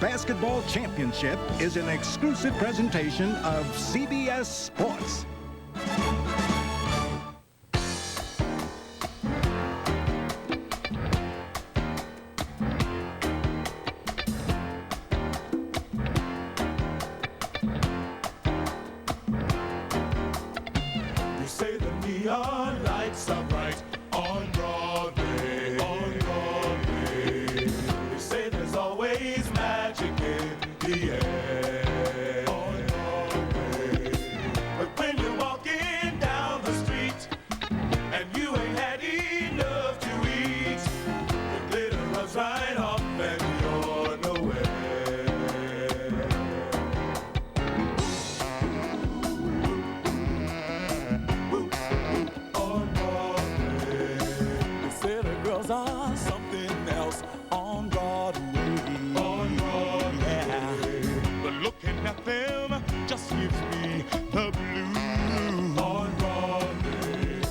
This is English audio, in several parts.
Basketball Championship is an exclusive presentation of CBS Sports. They say the neon lights are bright on Broadway, on Broadway. They say there's always magic in the air on Broadway. But when you're walking down the street and you ain't had enough to eat, the glitter rubs right off and you're nowhere. On Broadway, they say the girls are something else on Broadway. On Broadway, yeah. But looking at them just gives me the blues. On Broadway,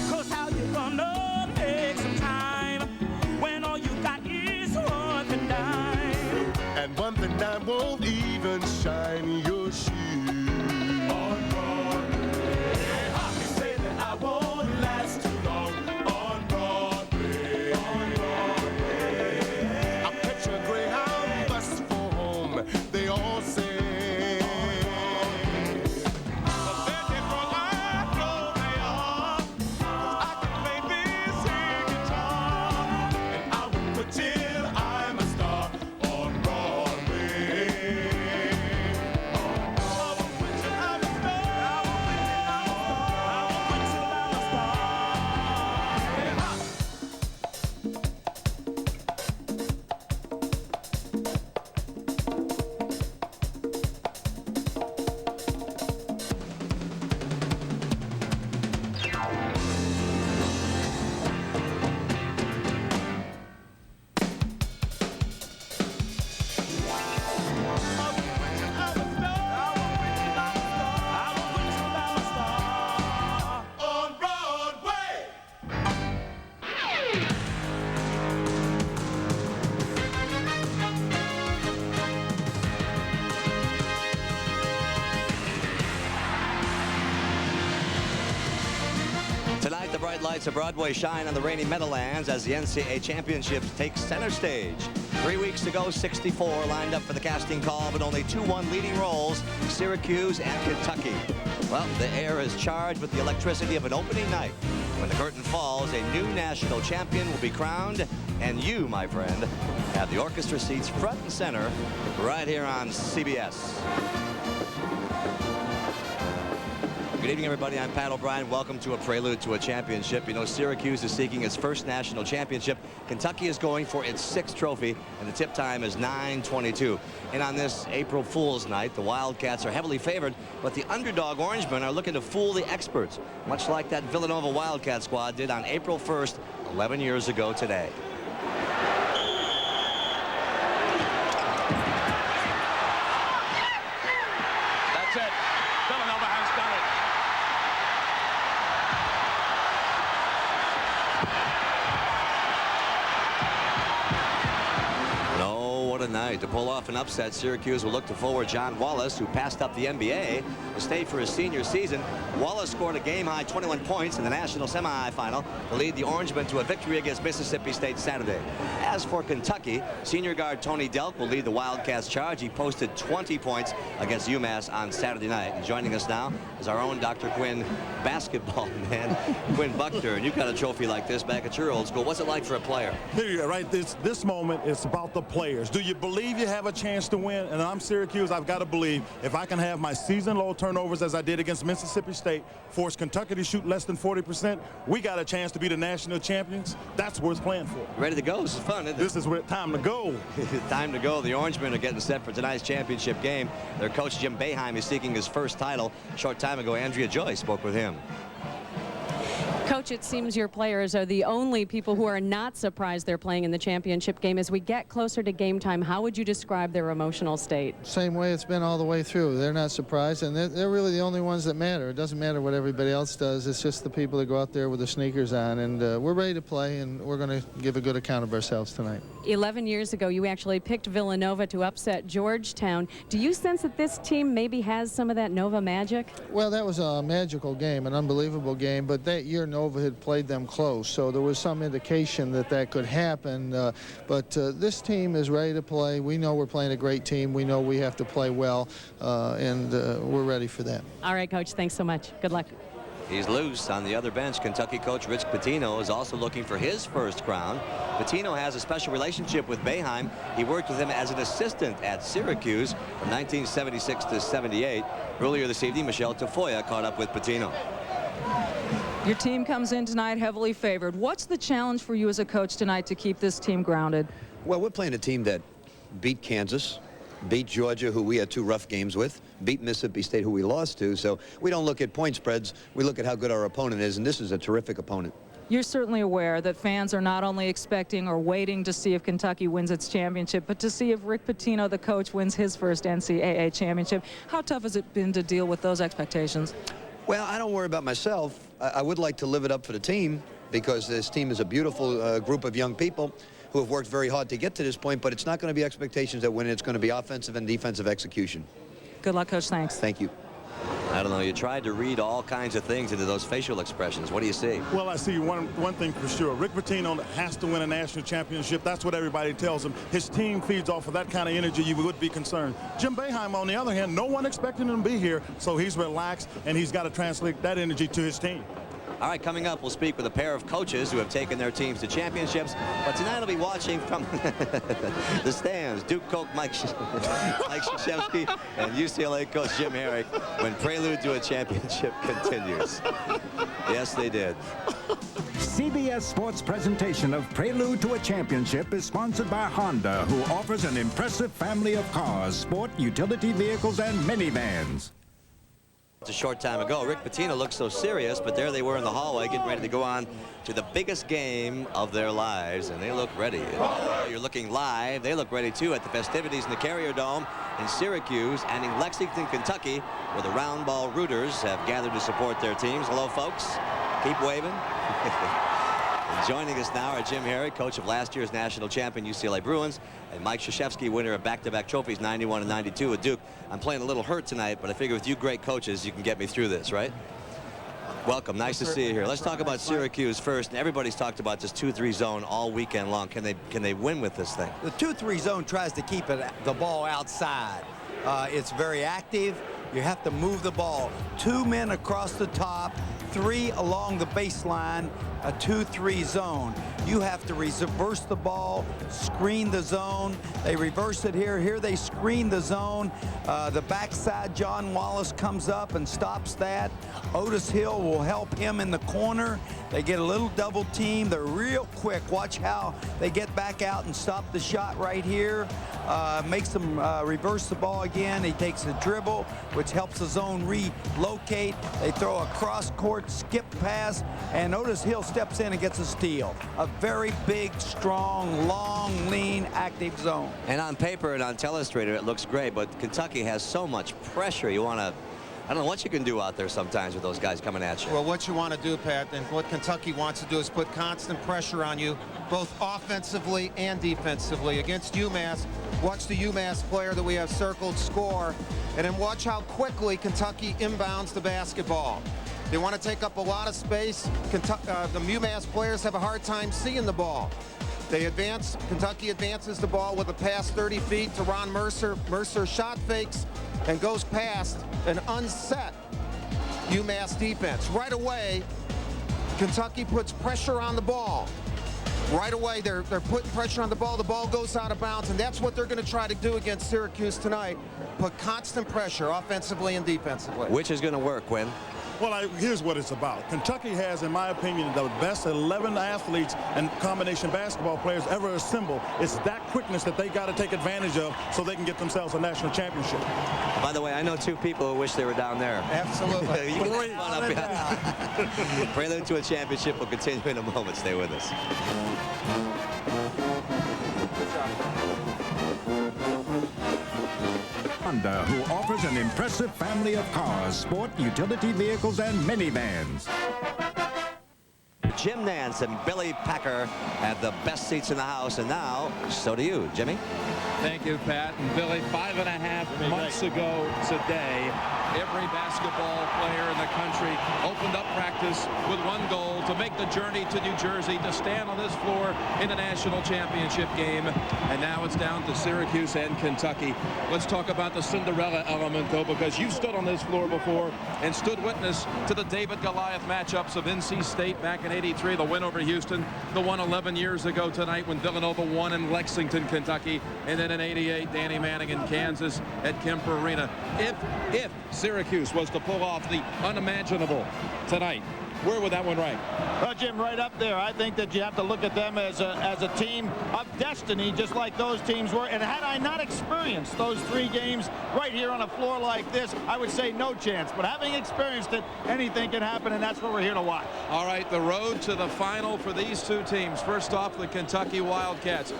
'cause how you gonna make some time when all you got is one dime? And one dime won't even shine your shoes. On Broadway, they say that I won't last too long on Broadway. On Broadway, I'll catch a Greyhound bus for home, they all say. But then before I blow my arm, 'cause I can play this here guitar, and I will quit till I'm a star on Broadway. I will quit till I'm a star. I will quit till I'm a star. On Broadway. Tonight, the bright lights of Broadway shine on the rainy Meadowlands as the NCAA Championships take center stage. 3 weeks ago, 64 lined up for the casting call, but only 2 won leading roles, Syracuse and Kentucky. Well, the air is charged with the electricity of an opening night. When the curtain falls, a new national champion will be crowned, and you, my friend, have the orchestra seats front and center right here on CBS. Good evening, everybody. I'm Pat O'Brien. Welcome to a prelude to a championship. You know, Syracuse is seeking its first national championship. Kentucky is going for its 6th trophy, and the tip time is 9:22. And on this April Fool's night, the Wildcats are heavily favored, but the underdog Orangemen are looking to fool the experts, much like that Villanova Wildcat squad did on April 1st, 11 years ago today. That's it. Villanova has done it. No, what a night. To pull off an upset, Syracuse will look to forward John Wallace, who passed up the NBA to stay for his senior season. Wallace scored a game-high 21 points in the national semifinal to lead the Orangemen to a victory against Mississippi State Saturday. As for Kentucky, senior guard Tony Delk will lead the Wildcats charge. He posted 20 points against UMass on Saturday night. And joining us now is our own Dr. Quinn basketball man, Quinn Buckner. And you've got a trophy like this back at your old school. What's it like for a player? Here you go, right? This moment is about the players. Do you believe you have a chance to win? And I'm Syracuse. I've got to believe if I can have my season-low turnovers as I did against Mississippi State, force Kentucky to shoot less than 40%, we got a chance to be the national champions. That's worth playing for. Ready to go. This is fun, isn't it? This is where time to go. Time to go. The Orangemen are getting set for tonight's championship game. Their coach, Jim Boeheim, is seeking his first title. A short time ago, Andrea Joy spoke with him. Coach, it seems your players are the only people who are not surprised they're playing in the championship game. As we get closer to game time, how would you describe their emotional state? Same way it's been all the way through. They're not surprised, and they're really the only ones that matter. It doesn't matter what everybody else does. It's just the people that go out there with the sneakers on, and we're ready to play, and we're going to give a good account of ourselves tonight. 11 years ago, you actually picked Villanova to upset Georgetown. Do you sense that this team maybe has some of that Nova magic? Well, that was a magical game, an unbelievable game, but that year Nova had played them close, so there was some indication that that could happen. But this team is ready to play. We know we're playing a great team. We know we have to play well, and we're ready for that. All right, Coach, thanks so much. Good luck. He's loose on the other bench. Kentucky coach Rich Pitino is also looking for his first crown. Pitino has a special relationship with Boeheim. He worked with him as an assistant at Syracuse from 1976 to 78. Earlier this evening, Michelle Tafoya caught up with Pitino. Your team comes in tonight heavily favored. What's the challenge for you as a coach tonight to keep this team grounded? Well, we're playing a team that beat Kansas, beat Georgia, who we had 2 rough games with, beat Mississippi State, who we lost to. So we don't look at point spreads. We look at how good our opponent is, and this is a terrific opponent. You're certainly aware that fans are not only expecting or waiting to see if Kentucky wins its championship, but to see if Rick Pitino, the coach, wins his first NCAA championship. How tough has it been to deal with those expectations? Well, I don't worry about myself. I would like to live it up for the team, because this team is a beautiful group of young people who have worked very hard to get to this point, but it's not going to be expectations that win. It's going to be offensive and defensive execution. Good luck, Coach. Thanks. Thank you. I don't know. You tried to read all kinds of things into those facial expressions. What do you see? Well, I see one thing for sure. Rick Pitino has to win a national championship. That's what everybody tells him. His team feeds off of that kind of energy. You would be concerned. Jim Boeheim, on the other hand, no one expected him to be here, so he's relaxed, and he's got to translate that energy to his team. All right, coming up, we'll speak with a pair of coaches who have taken their teams to championships. But tonight I'll be watching from the stands Duke coach Mike Krzyzewski and UCLA coach Jim Herrick when Prelude to a Championship continues. Yes, they did. CBS Sports presentation of Prelude to a Championship is sponsored by Honda, who offers an impressive family of cars, sport, utility vehicles, and minivans. It's a short time ago. Rick Pitino looked so serious, but there they were in the hallway getting ready to go on to the biggest game of their lives, and they look ready. You're looking live. They look ready, too, at the festivities in the Carrier Dome in Syracuse and in Lexington, Kentucky, where the round ball rooters have gathered to support their teams. Hello, folks. Keep waving. And joining us now are Jim Herrick, coach of last year's national champion UCLA Bruins, and Mike Krzyzewski, winner of back-to-back trophies, 91 and 92 with Duke. I'm playing a little hurt tonight, but I figure with you great coaches, you can get me through this, right? Welcome. Nice to see you here. Let's talk about Syracuse first. And everybody's talked about this 2-3 zone all weekend long. Can they win with this thing? The 2-3 zone tries to keep the ball outside. It's very active. You have to move the ball. 2 men across the top, 3 along the baseline, a 2-3 zone. You have to reverse the ball, screen the zone. They reverse it here. Here they screen the zone. The backside, John Wallace comes up and stops that. Otis Hill will help him in the corner. They get a little double team. They're real quick. Watch how they get back out and stop the shot right here. Makes them reverse the ball again. He takes a dribble, which helps the zone relocate. They throw a cross-court skip pass, and Otis Hill steps in and gets a steal. A very big, strong, long, lean, active zone. And on paper and on telestrator, it looks great, but Kentucky has so much pressure. You want to, I don't know what you can do out there sometimes with those guys coming at you. Well, what you want to do, Pat, and what Kentucky wants to do is put constant pressure on you, both offensively and defensively. Against UMass, watch the UMass player that we have circled score, and then watch how quickly Kentucky inbounds the basketball. They want to take up a lot of space. The UMass players have a hard time seeing the ball. They advance. Kentucky advances the ball with a pass 30 feet to Ron Mercer. Mercer shot fakes and goes past an unset UMass defense. Right away, Kentucky puts pressure on the ball. Right away, they're putting pressure on the ball. The ball goes out of bounds, and that's what they're going to try to do against Syracuse tonight. Put constant pressure offensively and defensively. Which is going to work, Quinn? Well, here's what it's about. Kentucky has, in my opinion, the best 11 athletes and combination basketball players ever assembled. It's that quickness that they got to take advantage of so they can get themselves a national championship. By the way, I know two people who wish they were down there. Absolutely. You can have fun up here. Prelude to a championship will continue in a moment. Stay with us. Honda, who offers an impressive family of cars, sport, utility vehicles, and minivans. Jim Nance and Billy Packer have the best seats in the house, and now so do you, Jimmy. Thank you, Pat. And Billy, 5.5 months ago today, every basketball player in the country opened up practice with one goal: to make the journey to New Jersey, to stand on this floor in the national championship game. And now it's down to Syracuse and Kentucky. Let's talk about the Cinderella element, though, because you stood on this floor before and stood witness to the David-Goliath matchups of NC State back in '83, the win over Houston, the one 11 years ago tonight when Villanova won in Lexington, Kentucky, and then in '88, Danny Manning in Kansas at Kemper Arena. If Syracuse was to pull off the unimaginable tonight, where would that one rank? Well, Jim, right up there. I think that you have to look at them as a team of destiny, just like those teams were. And had I not experienced those 3 games right here on a floor like this, I would say no chance. But having experienced it, anything can happen, and that's what we're here to watch. All right, the road to the final for these two teams. First off, the Kentucky Wildcats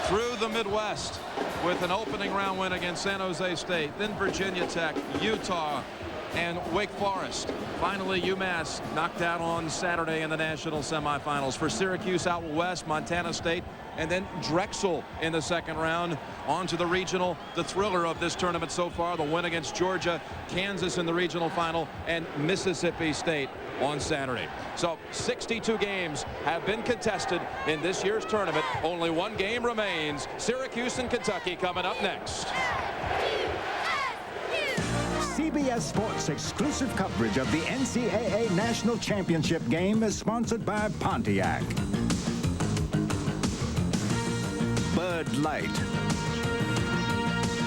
through the Midwest with an opening round win against San Jose State, then Virginia Tech, Utah, and Wake Forest. Finally, UMass knocked out on Saturday in the national semifinals. For Syracuse out west, Montana State, and then Drexel in the second round. On to the regional, the thriller of this tournament so far, the win against Georgia, Kansas in the regional final, and Mississippi State on Saturday. So 62 games have been contested in this year's tournament. Only one game remains. Syracuse and Kentucky coming up next. CBS Sports exclusive coverage of the NCAA National Championship game is sponsored by Pontiac, Bud Light,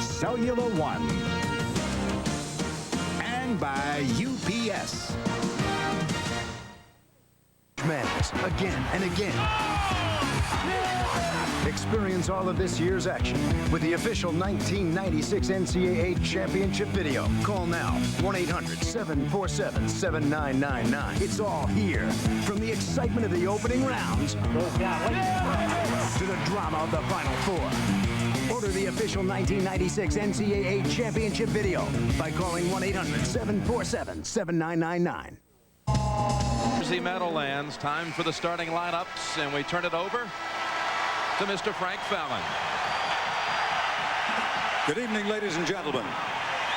Cellular One, and by UPS. Madness again and again. Experience all of this year's action with the official 1996 NCAA Championship video. Call now, 1-800-747-7999. It's all here. From the excitement of the opening rounds to the drama of the Final Four. Order the official 1996 NCAA Championship video by calling 1-800-747-7999. Jersey Meadowlands, time for the starting lineups, and we turn it over to Mr. Frank Fallon. Good evening, ladies and gentlemen,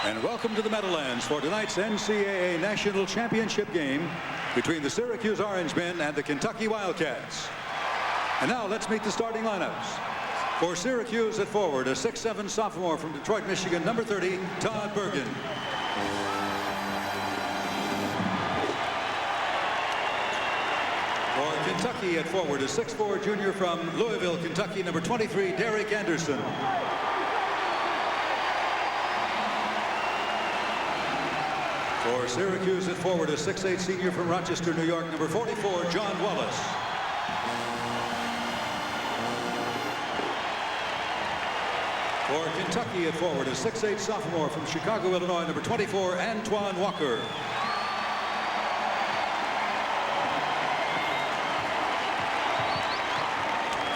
and welcome to the Meadowlands for tonight's NCAA National Championship game between the Syracuse Orangemen and the Kentucky Wildcats. And now let's meet the starting lineups. For Syracuse at forward, a 6'7" sophomore from Detroit, Michigan, number 30, Todd Bergen. For Kentucky at forward, a 6'4" junior from Louisville, Kentucky, number 23, Derek Anderson. For Syracuse at forward, a 6'8" senior from Rochester, New York, number 44, John Wallace. For Kentucky at forward, a 6'8" sophomore from Chicago, Illinois, number 24, Antoine Walker.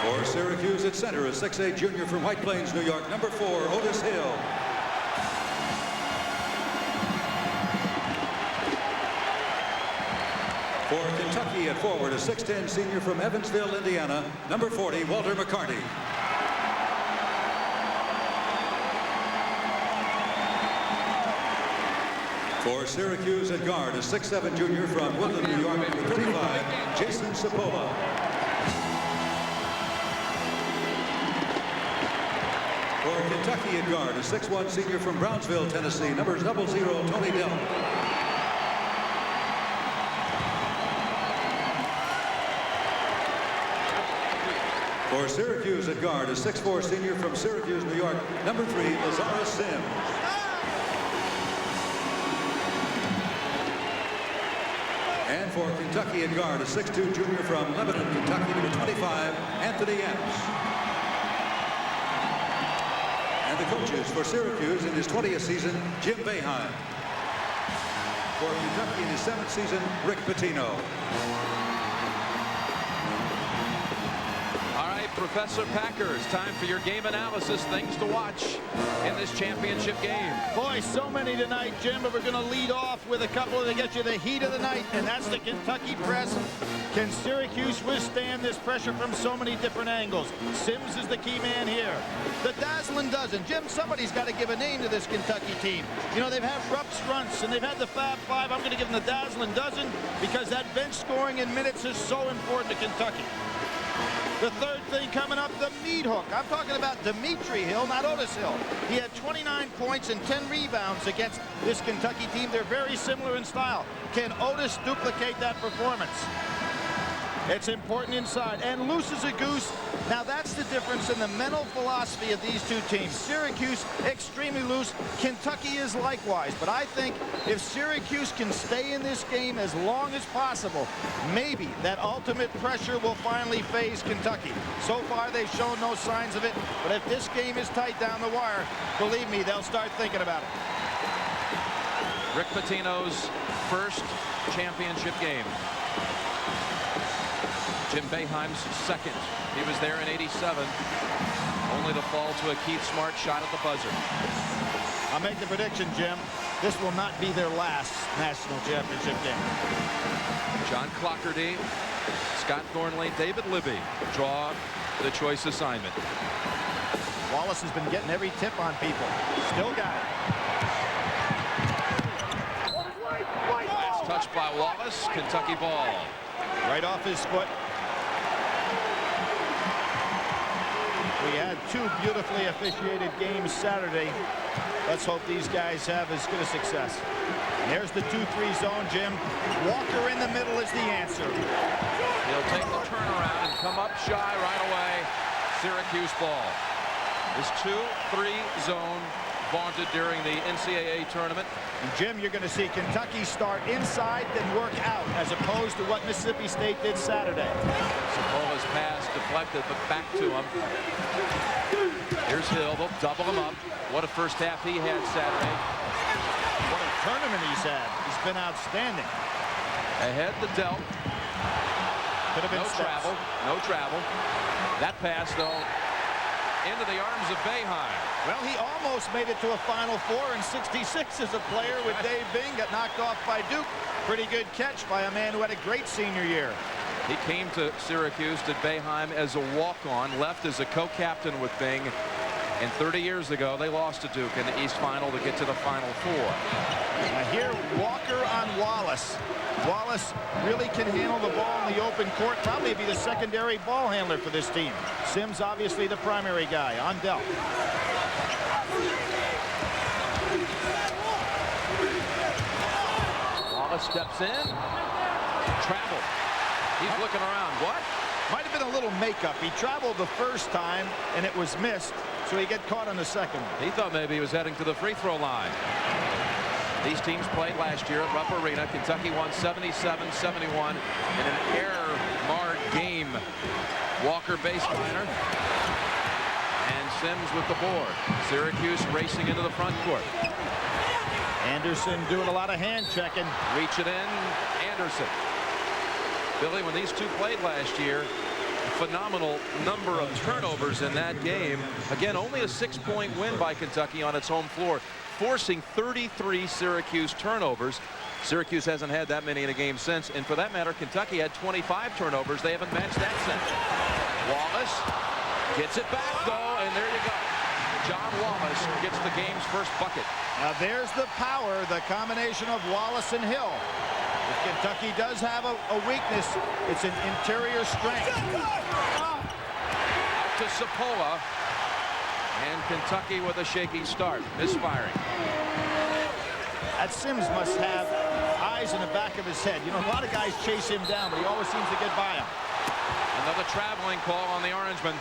For Syracuse at center, a 6'8" junior from White Plains, New York, number 4, Otis Hill. For Kentucky at forward, a 6'10" senior from Evansville, Indiana, number 40, Walter McCarty. For Syracuse at guard, a 6'7" junior from Woodland, New York, number 35, Jason Sapola. For Kentucky at guard, a 6'1" senior from Brownsville, Tennessee, number 00, Tony Dell. For Syracuse at guard, a 6'4" senior from Syracuse, New York, number 3, Lazarus Sims. And for Kentucky at guard, a 6'2" junior from Lebanon, Kentucky, number 25, Anthony Epps. And the coaches for Syracuse in his 20th season, Jim Boeheim. For Kentucky in his 7th season, Rick Pitino. Professor Packer, it's time for your game analysis, things to watch in this championship game. Boy, so many tonight, Jim, but we're going to lead off with a couple that get you the heat of the night, and that's the Kentucky press. Can Syracuse withstand this pressure from so many different angles? Sims is the key man here. The dazzling dozen. Jim, somebody's got to give a name to this Kentucky team. You know, they've had rough stunts, and they've had the Fab Five. I'm going to give them the dazzling dozen because that bench scoring in minutes is so important to Kentucky. The third thing coming up, the meat hook. I'm talking about Dimitri Hill, not Otis Hill. He had 29 points and 10 rebounds against this Kentucky team. They're very similar in style. Can Otis duplicate that performance? It's important inside, and loose as a goose. Now that's the difference in the mental philosophy of these two teams. Syracuse extremely loose. Kentucky is likewise. But I think if Syracuse can stay in this game as long as possible, maybe that ultimate pressure will finally phase Kentucky. So far they've shown no signs of it. But if this game is tight down the wire, believe me, they'll start thinking about it. Rick Pitino's first championship game. Jim Boeheim's second. He was there in '87, only to fall to a Keith Smart shot at the buzzer. I'll make the prediction, Jim. This will not be their last national championship game. John Clockerty, Scott Thornley, David Libby draw the choice assignment. Wallace has been getting every tip on people. Still got it. Last touch by Wallace. Kentucky ball. Right off his foot. We had two beautifully officiated games Saturday. Let's hope these guys have as good a success. And there's the 2-3 zone, Jim. Walker in the middle is the answer. He'll take the turnaround and come up shy right away. Syracuse ball. This 2-3 zone vaunted during the NCAA tournament. And Jim, you're going to see Kentucky start inside, then work out, as opposed to what Mississippi State did Saturday. Sabola's pass deflected, but back to him. Here's Hill. They'll double him up. What a first half he had Saturday. What a tournament he's had. He's been outstanding. Ahead the Delt. Could have been no travel. No travel. That pass, though, into the arms of Boeheim. Well, he almost made it to a Final Four in '66 as a player with Dave Bing. Got knocked off by Duke. Pretty good catch by a man who had a great senior year. He came to Syracuse, did Boeheim as a walk-on, left as a co-captain with Bing. And 30 years ago, they lost to Duke in the East Final to get to the Final Four. Now here, Walker on Wallace. Wallace really can handle the ball in the open court. Probably be the secondary ball handler for this team. Sims, obviously, the primary guy on Dell. Wallace steps in. Travel. He's looking around. What? Might have been a little makeup. He traveled the first time, and it was missed, so he got caught on the second. He thought maybe he was heading to the free throw line. These teams played last year at Rupp Arena. Kentucky won 77-71 in an error-marred game. Walker baseliner. And Sims with the board. Syracuse racing into the front court. Anderson doing a lot of hand checking. Reach it in. Anderson. Billy, when these two played last year, a phenomenal number of turnovers in that game. Again, only a 6-point win by Kentucky on its home floor, forcing 33 Syracuse turnovers. Syracuse hasn't had that many in a game since, and for that matter, Kentucky had 25 turnovers. They haven't matched that since. Wallace gets it back, though, and there you go. John Wallace gets the game's first bucket. Now there's the power, the combination of Wallace and Hill. If Kentucky does have a weakness, it's an interior strength. Out to Sapola. And Kentucky with a shaky start. Misfiring. That Sims must have eyes in the back of his head. You know, a lot of guys chase him down, but he always seems to get by him. Another traveling call on the Orangeman.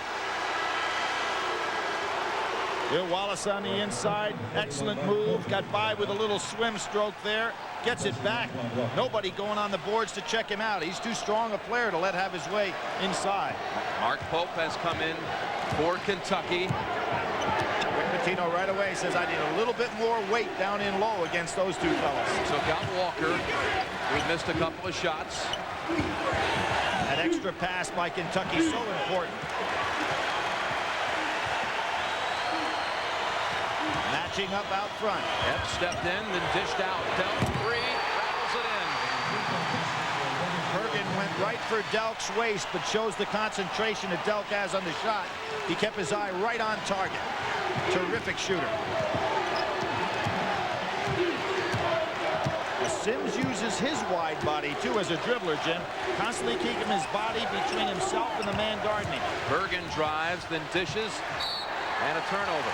Will Wallace on the inside. Excellent move. Got by with a little swim stroke there. Gets it back. Nobody going on the boards to check him out. He's too strong a player to let have his way inside. Mark Pope has come in for Kentucky. Rick Pitino right away says, I need a little bit more weight down in low against those two fellas. So got Walker, who missed a couple of shots. That extra pass by Kentucky, so important. Matching up out front. Ep stepped in, then dished out. Delk three, rattles it in. Bergen went right for Delk's waist, but shows the concentration that Delk has on the shot. He kept his eye right on target. Terrific shooter. Sims uses his wide body, too, as a dribbler, Jim. Constantly keeping his body between himself and the man guarding him. Bergen drives, then dishes, and a turnover.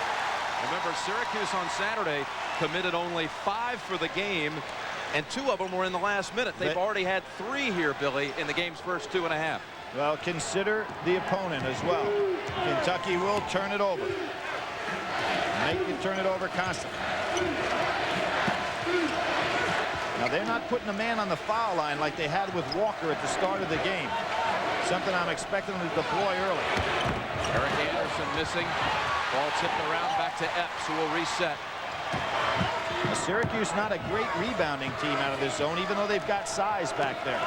Remember, Syracuse on Saturday committed only 5 for the game, and 2 of them were in the last minute. They've already had 3 here, Billy, in the game's first 2.5. Well, consider the opponent as well. Kentucky will turn it over. Make you turn it over constantly. Now, they're not putting a man on the foul line like they had with Walker at the start of the game. Something I'm expecting them to deploy early. Eric Anderson missing. Ball tipped around back to Epps, who will reset. Syracuse not a great rebounding team out of this zone, even though they've got size back there.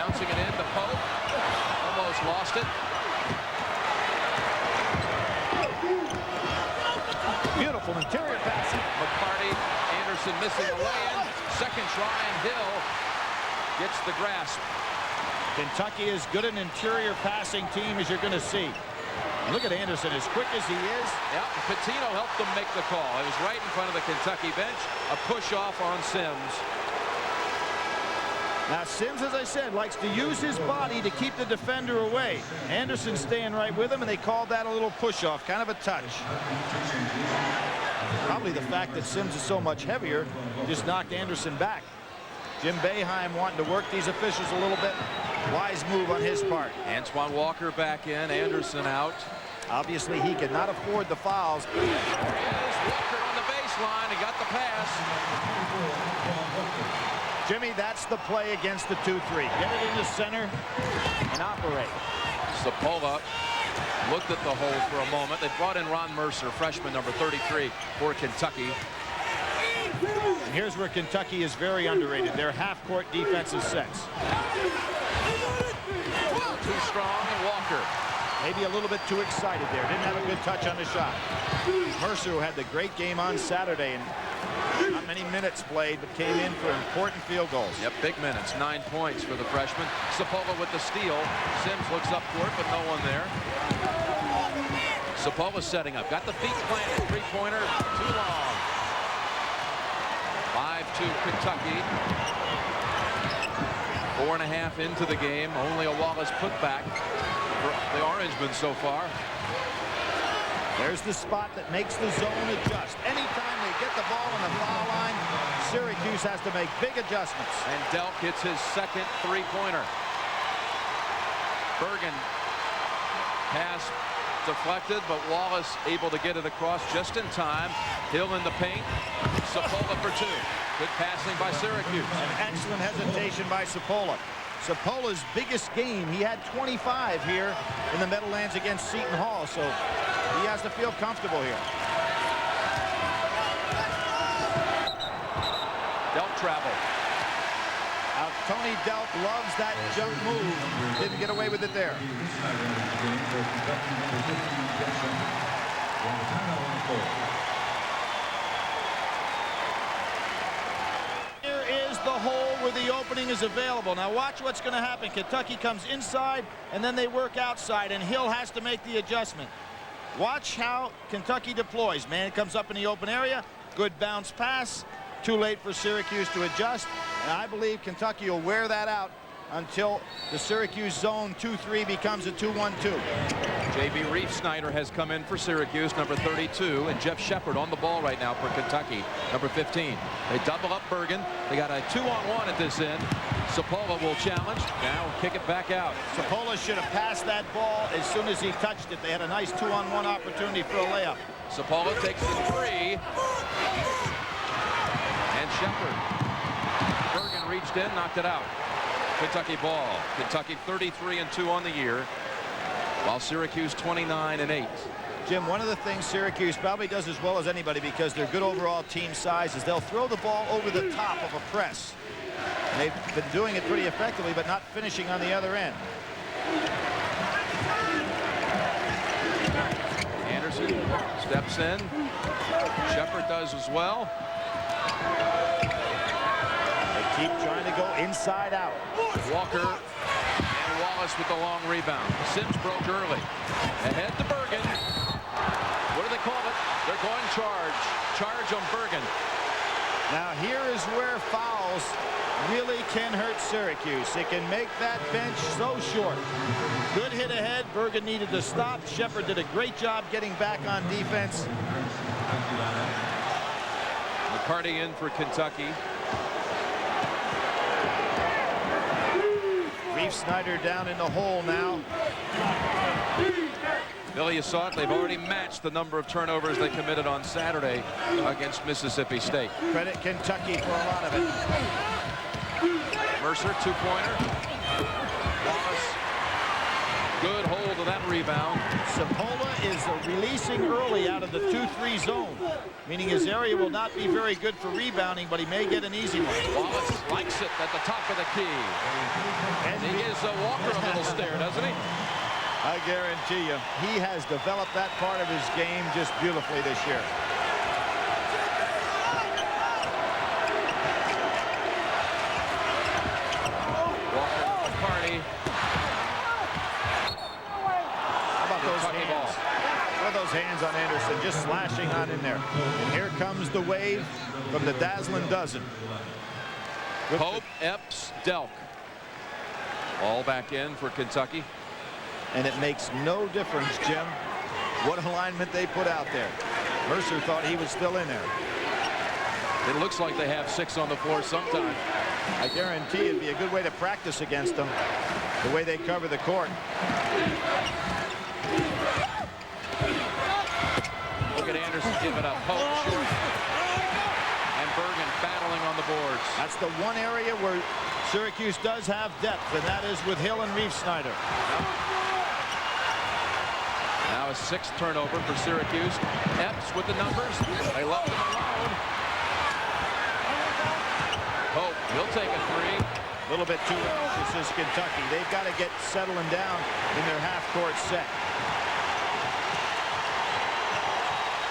Bouncing it in to Pope. Almost lost it. Beautiful interior passing. McCarty, Anderson missing the lay-in. Second try, and Hill gets the grasp. Kentucky is good an interior passing team as you're going to see. Look at Anderson, as quick as he is. Yeah, Pitino helped them make the call. It was right in front of the Kentucky bench. A push off on Sims. Now Sims, as I said, likes to use his body to keep the defender away. Anderson staying right with him, and they called that a little push off, kind of a touch. Probably the fact that Sims is so much heavier just knocked Anderson back. Jim Boeheim wanting to work these officials a little bit. Wise move on his part. Antoine Walker back in, Anderson out. Obviously, he cannot afford the fouls. There he is, Walker on the baseline. He got the pass. Jimmy, that's the play against the 2-3. Get it in the center and operate. Sapola looked at the hole for a moment. They brought in Ron Mercer, freshman number 33 for Kentucky. And here's where Kentucky is very underrated. Their half-court defensive sets. Too strong, and Walker. Maybe a little bit too excited there. Didn't have a good touch on the shot. Mercer, who had the great game on Saturday, and not many minutes played, but came in for important field goals. Yep, big minutes. 9 points for the freshman. Sapola with the steal. Sims looks up for it, but no one there. Sapola setting up. Got the feet planted. Three-pointer. Too long. 5-2 Kentucky. 4.5 into the game. Only a Wallace putback for the Orangemen so far. There's the spot that makes the zone adjust. Anytime they get the ball on the foul line, Syracuse has to make big adjustments. And Delk hits his second three-pointer. Bergen pass deflected, but Wallace able to get it across just in time. Hill in the paint. Sapola for 2. Good passing by Syracuse. An excellent hesitation by Sapola. Sapola's biggest game, he had 25 here in the Meadowlands against Seton Hall, so he has to feel comfortable here. Delk travel. Tony Delk loves that jump move. Didn't get away with it there. Here is the hole where the opening is available. Now watch what's going to happen. Kentucky comes inside, and then they work outside, and Hill has to make the adjustment. Watch how Kentucky deploys. Man comes up in the open area. Good bounce pass. Too late for Syracuse to adjust. And I believe Kentucky will wear that out until the Syracuse zone 2-3 becomes a 2-1-2. J.B. Reef-Snyder has come in for Syracuse, number 32, and Jeff Shepard on the ball right now for Kentucky, number 15. They double up Bergen. They got a 2-on-1 at this end. Sapola will challenge. Now kick it back out. Sapola should have passed that ball as soon as he touched it. They had a nice 2-on-1 opportunity for a layup. Sapola takes the three. And Shepard. Bergen reached in, knocked it out. Kentucky ball. Kentucky 33-2 on the year, while Syracuse 29-8. Jim, one of the things Syracuse probably does as well as anybody, because they're good overall team size, is they'll throw the ball over the top of a press. And they've been doing it pretty effectively, but not finishing on the other end. Anderson steps in. Shepard does as well. They keep trying to go inside out. Walker and Wallace with the long rebound. Sims broke early. Ahead to Bergen. What do they call it? They're going charge. Charge on Bergen. Now here is where fouls really can hurt Syracuse. It can make that bench so short. Good hit ahead. Bergen needed to stop. Shepard did a great job getting back on defense. McCarty in for Kentucky. Snyder down in the hole now. Billy, you saw it. They've already matched the number of turnovers they committed on Saturday against Mississippi State. Credit Kentucky for a lot of it. Mercer, two-pointer. Wallace, good hold of that rebound. Sapola is releasing early out of the 2-3 zone, meaning his area will not be very good for rebounding, but he may get an easy one. Wallace likes it at the top of the key. And he gives Walker a little stare, doesn't he? I guarantee you, he has developed that part of his game just beautifully this year. Walker, McCarty. How about those hands? What are those hands on Anderson, just slashing on in there. And here comes the wave from the dazzling dozen. Pope, Epps, Delk. All back in for Kentucky. And it makes no difference, Jim, what alignment they put out there. Mercer thought he was still in there. It looks like they have 6 on the floor sometime. I guarantee it'd be a good way to practice against them, the way they cover the court. Look at Anderson give it up. Pope. And Bergen battling on the boards. That's the one area where Syracuse does have depth, and that is with Hill and Snyder. Now a 6th turnover for Syracuse. Epps with the numbers. They left him alone. Pope, he'll take a 3. A little bit too anxious is Kentucky. They've got to get settling down in their half-court set.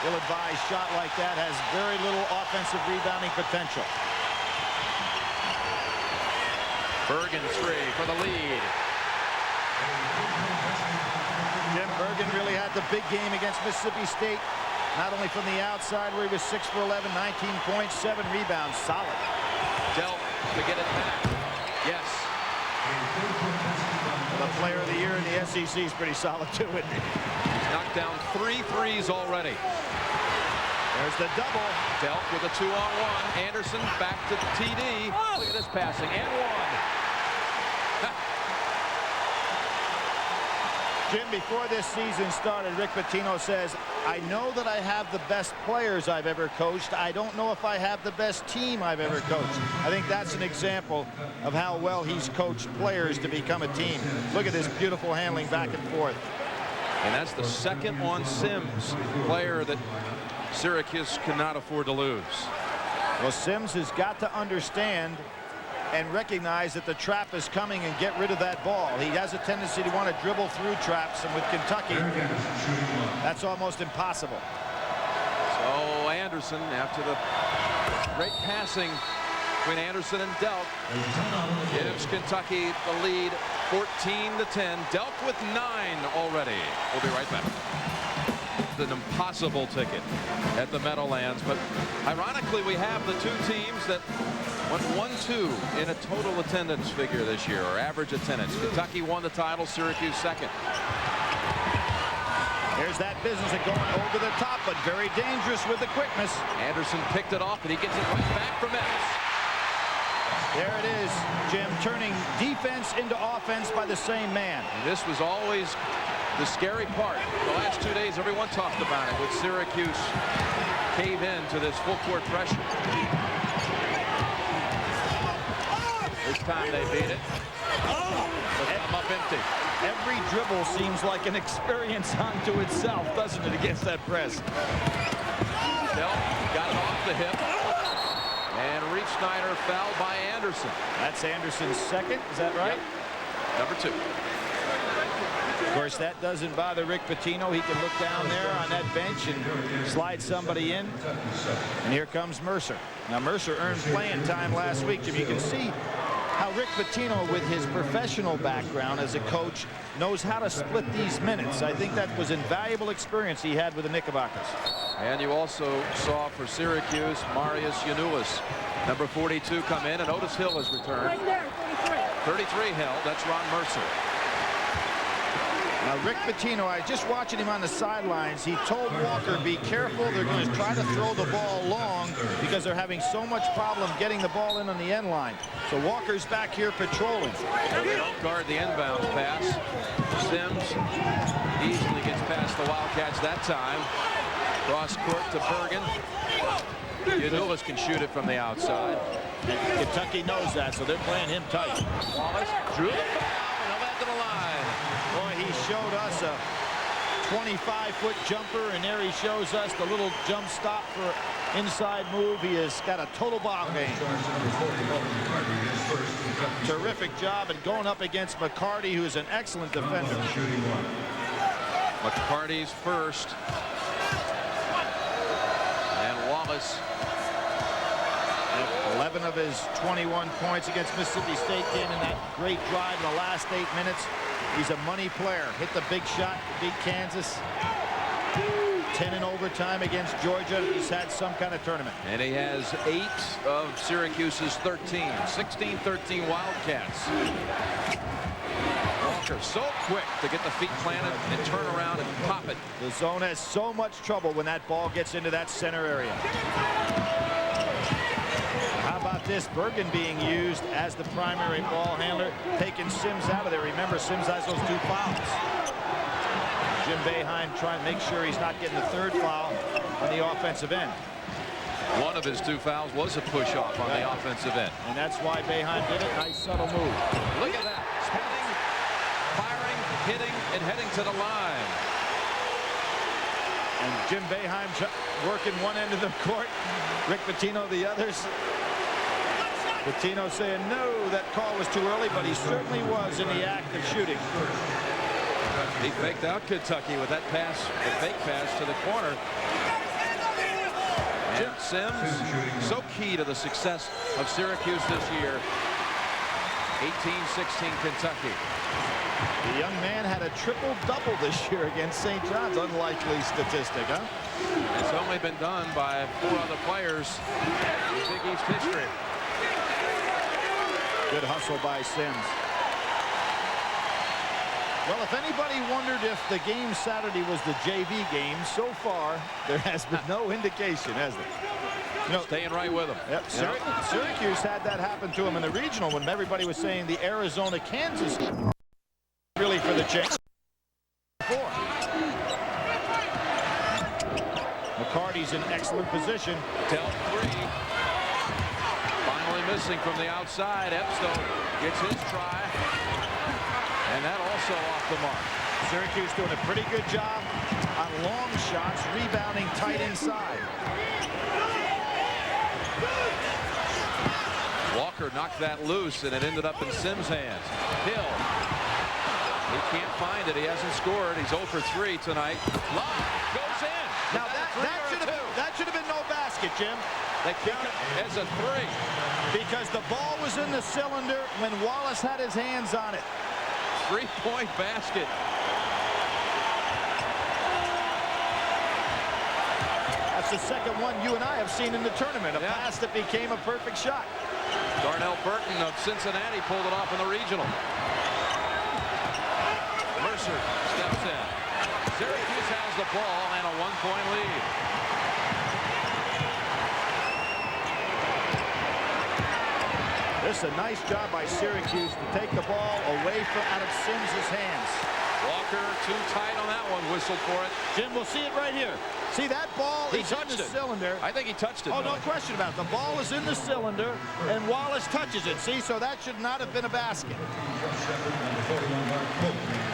Ill-advised shot like that has very little offensive rebounding potential. Bergen 3 for the lead. Jim, Bergen really had the big game against Mississippi State, not only from the outside where he was 6 for 11, 19 points, 7 rebounds, solid. Delk to get it back. Yes. The player of the year in the SEC is pretty solid too, isn't he? He's knocked down 3 threes already. There's the double. Delk with a 2-on-1. Anderson back to TD. Look at this passing. And 1. Jim, before this season started, Rick Pitino says, I know that I have the best players I've ever coached. I don't know if I have the best team I've ever coached. I think that's an example of how well he's coached players to become a team. Look at this beautiful handling back and forth. And that's the second on Sims, player that Syracuse cannot afford to lose. Well, Sims has got to understand and recognize that the trap is coming and get rid of that ball. He has a tendency to want to dribble through traps, and with Kentucky, that's almost impossible. So Anderson, after the great passing between Anderson and Delk, gives Kentucky the lead 14-10. Delk with 9 already. We'll be right back. An impossible ticket at the Meadowlands, but ironically we have the 2 teams that went 1-2 in a total attendance figure this year, or average attendance. Kentucky won the title, Syracuse second. There's that business of going over the top, but very dangerous with the quickness. Anderson picked it off, and he gets it right back from Epps. There it is, Jim, turning defense into offense by the same man. And this was always the scary part. The last 2 days, everyone talked about it. Would Syracuse cave in to this full court pressure? This time they beat it. I'm up empty. Every dribble seems like an experience unto itself, doesn't it, against that press? Still got it off the hip. And Reed Snyder fouled by Anderson. That's Anderson's second, is that right? Yep. Number 2. Of course, that doesn't bother Rick Pitino. He can look down there on that bench and slide somebody in. And here comes Mercer. Now, Mercer earned playing time last week. Jim, you can see how Rick Pitino, with his professional background as a coach, knows how to split these minutes. I think that was invaluable experience he had with the Knickerbockers. And you also saw for Syracuse, Marius Gianoulis, number 42, come in, and Otis Hill has returned. Right there, 33. 33 held. That's Ron Mercer. Now, Rick Pitino, I just watching him on the sidelines, he told Walker, be careful, they're going to try to throw the ball long because they're having so much problem getting the ball in on the end line. So Walker's back here patrolling. And they don't guard the inbounds pass. Sims easily gets past the Wildcats that time. Cross court to Bergen. Gianoulis can shoot it from the outside. And Kentucky knows that, so they're playing him tight. Wallace drew the foul and he'll head to the line. Boy, he showed us a 25-foot jumper, and there he shows us the little jump stop for inside move. He has got a total ball game. Terrific job at going up against McCarty, who is an excellent defender. McCarty's first. And Wallace. 11 of his 21 points against Mississippi State came in that great drive in the last 8 minutes. He's a money player. Hit the big shot to beat Kansas. 10 in overtime against Georgia. He's had some kind of tournament. And he has 8 of Syracuse's 13. 16-13 Wildcats. Walker so quick to get the feet planted and turn around and pop it. The zone has so much trouble when that ball gets into that center area. How about this? Bergen being used as the primary ball handler, taking Sims out of there. Remember, Sims has those 2 fouls. Jim Boeheim trying to make sure he's not getting the 3rd foul on the offensive end. One of his 2 fouls was a push-off on the offensive end. And that's why Boeheim did it. Nice subtle move. Look at that. Spinning, firing, hitting, and heading to the line. And Jim Boeheim working one end of the court. Rick Pitino the others. Pitino saying no, that call was too early, but he certainly was in the act of shooting. He faked out Kentucky with that pass, the fake pass to the corner. And Sims, so key to the success of Syracuse this year. 18-16 Kentucky. The young man had a triple-double this year against St. John's. Unlikely statistic, huh? It's only been done by 4 other players in Big East history. Good hustle by Sims. Well, if anybody wondered if the game Saturday was the JV game, so far there has been no indication, has there? You know, staying right with them. Yep. Syracuse had that happen to him in the regional when everybody was saying the Arizona-Kansas really for the chance. McCarty's in excellent position. Del 3. Finally missing from the outside. Epstein gets his try. And that also off the mark. Syracuse doing a pretty good job on long shots, rebounding tight inside. Walker knocked that loose, and it ended up in Sims' hands. Hill. He can't find it. He hasn't scored. He's 0 for 3 tonight. Lob goes in. Now that should have been no basket, Jim. They count it as a 3. Because the ball was in the cylinder when Wallace had his hands on it. 3-point basket. That's the second one you and I have seen in the tournament. A pass that became a perfect shot. Darnell Burton of Cincinnati pulled it off in the regional. Mercer steps in. Syracuse has the ball and a 1-point lead. This is a nice job by Syracuse to take the ball away from out of Sims's hands. Walker too tight on that one. Whistled for it. Jim, we'll see it right here. See, that ball is in the cylinder. I think he touched it. Oh, no question about it. The ball is in the cylinder, and Wallace touches it. See, so that should not have been a basket.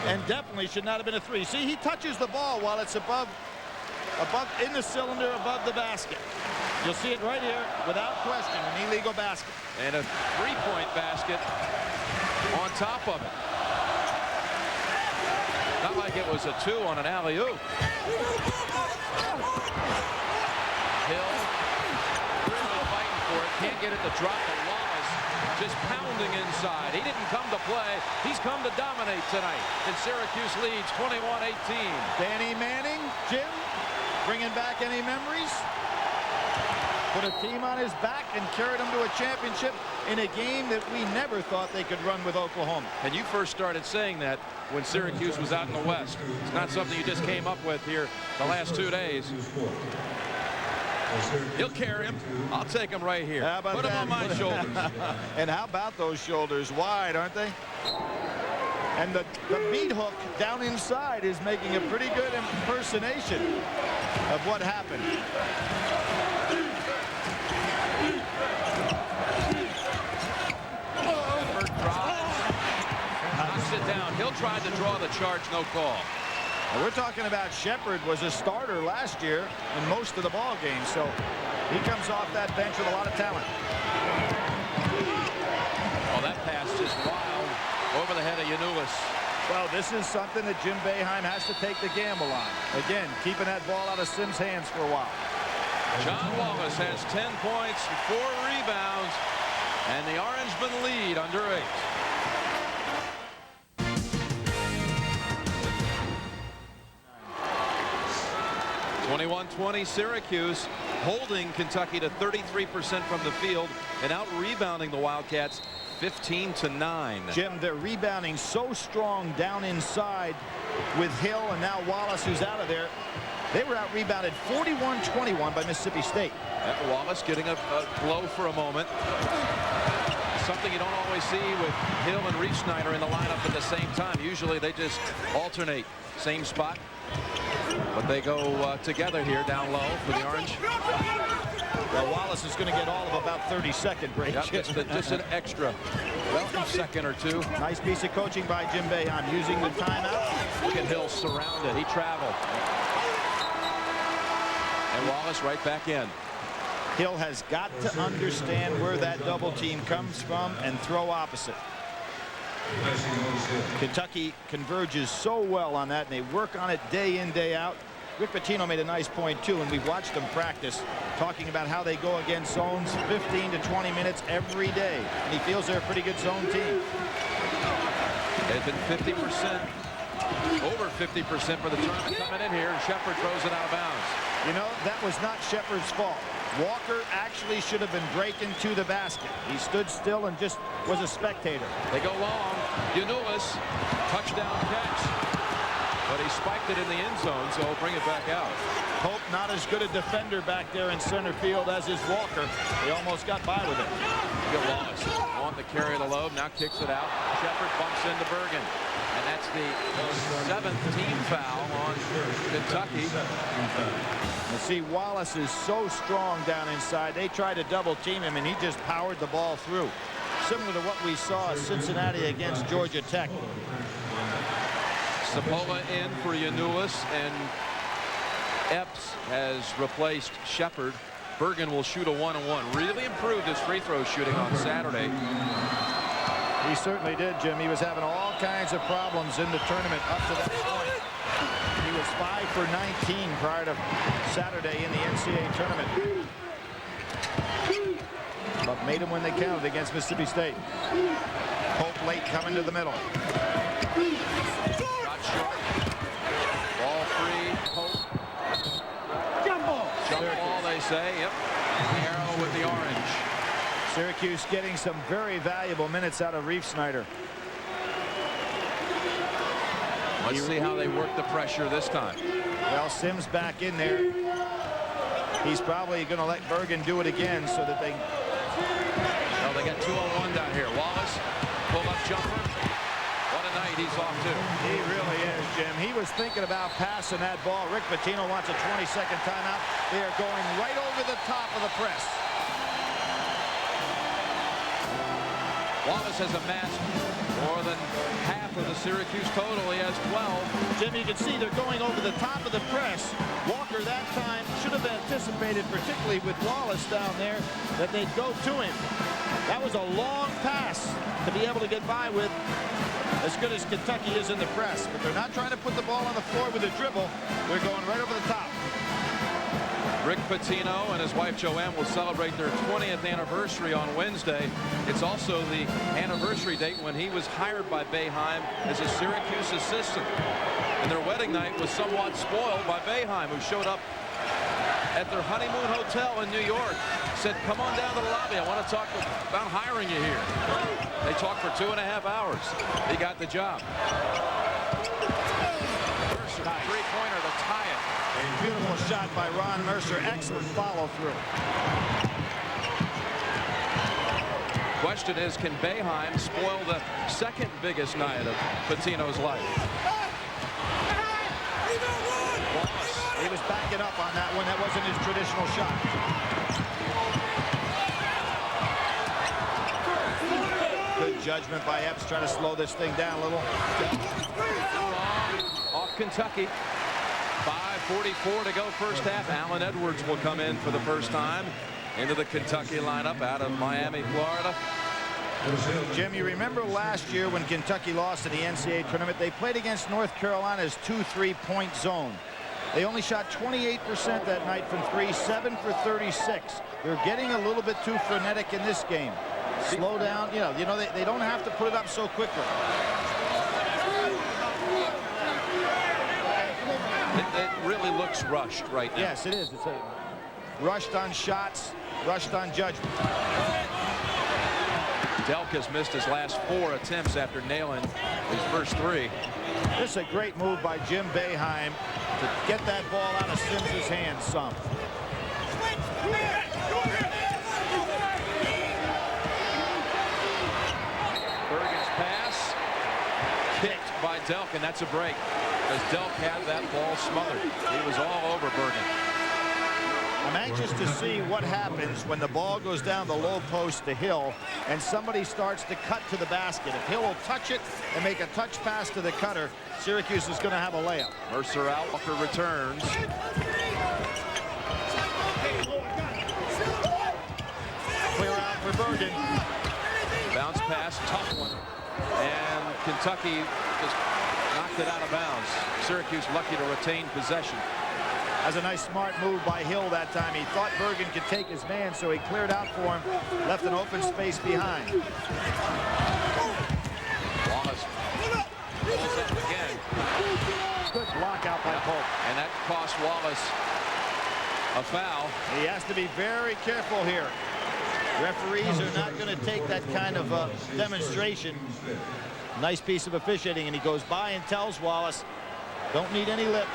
And definitely should not have been a three. See, he touches the ball while it's above in the cylinder above the basket. You'll see it right here, without question, an illegal basket. And a three-point basket on top of it. Not like it was a two on an alley-oop. Hill really fighting for it. Can't get it to drop, but Wallace just pounding inside. He didn't come to play. He's come to dominate tonight. And Syracuse leads 21-18. Danny Manning, Jim, bringing back any memories? Put a team on his back and carried him to a championship in a game that we never thought they could run with Oklahoma. And you first started saying that when Syracuse was out in the West. It's not something you just came up with here the last 2 days. He'll carry him. I'll take him right here. How about Put him on my shoulders. And how about those shoulders wide, aren't they? And the meat hook down inside is making a pretty good impersonation of what happened. Knocks it down. He'll try to draw the charge, no call. Now we're talking about Shepard was a starter last year in most of the ball games, so he comes off that bench with a lot of talent. Oh, that pass just wild over the head of Yanulis. Well, this is something that Jim Boeheim has to take the gamble on. Again, keeping that ball out of Sim's hands for a while. John Wallace has 10 points, 4 rebounds, and the Orangemen lead under 8. (21-20) Syracuse holding Kentucky to 33% from the field and out rebounding the Wildcats 15-9. Jim, they're rebounding so strong down inside with Hill and now Wallace, who's out of there. They were out rebounded 41-21 by Mississippi State. Wallace getting a blow for a moment. Something you don't always see with Hill and Riefsnyder in the lineup at the same time. Usually they just alternate. Same spot. But they go together here down low for the Orange. Well, Wallace is going to get all of about 30-second break. Yep, just an extra second or two. Nice piece of coaching by Jim Boeheim using the timeout. Look at Hill surrounded. He traveled. And Wallace right back in. Hill has got to understand where that double team comes from and throw opposite. Kentucky converges so well on that, and they work on it day in, day out. Rick Pitino made a nice point, too, and we've watched them practice, talking about how they go against zones 15 to 20 minutes every day. And he feels they're a pretty good zone team. They've been 50%, over 50% for the tournament coming in here, and Shepard throws it out of bounds. You know, that was not Shepard's fault. Walker actually should have been breaking to the basket. He stood still and just was a spectator. They go long. Yanulis, touchdown catch. But he spiked it in the end zone, so he'll bring it back out. Pope not as good a defender back there in center field as is Walker. They almost got by with it. Good Wallace on to carry the load, now kicks it out. Shepard bumps into Bergen. And that's the 7th team foul on Kentucky. You see, Wallace is so strong down inside. They tried to double team him, and he just powered the ball through. Similar to what we saw at Cincinnati against Georgia Tech. Sapola in for Yanulis, and Epps has replaced Shepard. Bergen will shoot a 1-on-1. Really improved his free throw shooting on Saturday. He certainly did, Jim. He was having all kinds of problems in the tournament up to that point. He was 5 for 19 prior to Saturday in the NCAA tournament. But made him when they counted against Mississippi State. Pope late coming to the middle. Shot short. Ball free. Pope. Jump ball. Jump ball, they say. Yep. Arrow with the orange. Syracuse getting some very valuable minutes out of Riefsnyder. Let's see how they work the pressure this time. Well, Sims back in there. He's probably going to let Bergen do it again so that they... Oh, they got 2 on 1 down here. Wallace, pull-up jumper. What a night he's off to. He really is, Jim. He was thinking about passing that ball. Rick Pitino wants a 20-second timeout. They are going right over the top of the press. Wallace has amassed more than half of the Syracuse total. He has 12. Jim, you can see they're going over the top of the press. Walker that time should have anticipated, particularly with Wallace down there, that they'd go to him. That was a long pass to be able to get by with, as good as Kentucky is in the press. But they're not trying to put the ball on the floor with a dribble. They're going right over the top. Rick Pitino and his wife Joanne will celebrate their 20th anniversary on Wednesday. It's also the anniversary date when he was hired by Boeheim as a Syracuse assistant. And their wedding night was somewhat spoiled by Boeheim, who showed up at their honeymoon hotel in New York. Said, come on down to the lobby. I want to talk about hiring you here. They talked for 2.5 hours. He got the job. Mercer, three-pointer to tie it. A beautiful shot by Ron Mercer. Excellent follow-through. Question is, can Boeheim spoil the second biggest night of Pitino's life? Wallace, he was backing up on that one. That wasn't his traditional shot. Good judgment by Epps, trying to slow this thing down a little. Off Kentucky. 5:44 to go first half. Allen Edwards will come in for the first time into the Kentucky lineup out of Miami, Florida. Jim, you remember last year when Kentucky lost in the NCAA tournament, they played against North Carolina's 2-3-point zone. They only shot 28% that night from 3, 7 for 36. They're getting a little bit too frenetic in this game. Slow down, you know they don't have to put it up so quickly. It really looks rushed right now. Yes, it is. It's rushed on shots, rushed on judgment. Delk has missed his last 4 attempts after nailing his first 3. This is a great move by Jim Boeheim to get that ball out of Sims's hands some. Bergen's pass kicked by Delk, and that's a break, as Delk had that ball smothered. He was all over Bergen. I'm anxious to see what happens when the ball goes down the low post to Hill and somebody starts to cut to the basket. If Hill will touch it and make a touch pass to the cutter, Syracuse is going to have a layup. Mercer out, Walker returns. Clear out for Bergen. Bounce pass, tough one. And Kentucky just knocked it out of bounds. Syracuse lucky to retain possession. That's a nice smart move by Hill that time. He thought Bergen could take his man, so he cleared out for him, left an open space behind. Wallace pulls up again. Good block out by Polk. And that cost Wallace a foul. He has to be very careful here. Referees are not going to take that kind of demonstration. Nice piece of officiating, and he goes by and tells Wallace, don't need any lip.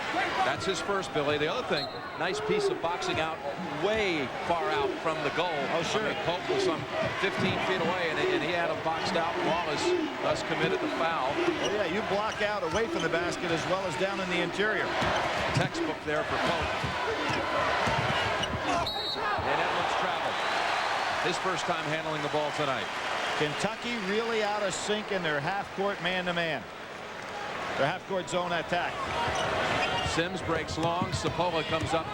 That's his first, Billy. The other thing, nice piece of boxing out way far out from the goal. Oh, sure. I mean, Polk was some 15 feet away, and he had him boxed out. Wallace thus committed the foul. Oh, yeah, you block out away from the basket as well as down in the interior. Textbook there for Polk. And Edwards traveled. His first time handling the ball tonight. Kentucky really out of sync in their half-court man-to-man. Their half-court zone attack. Sims breaks long. Sapola comes up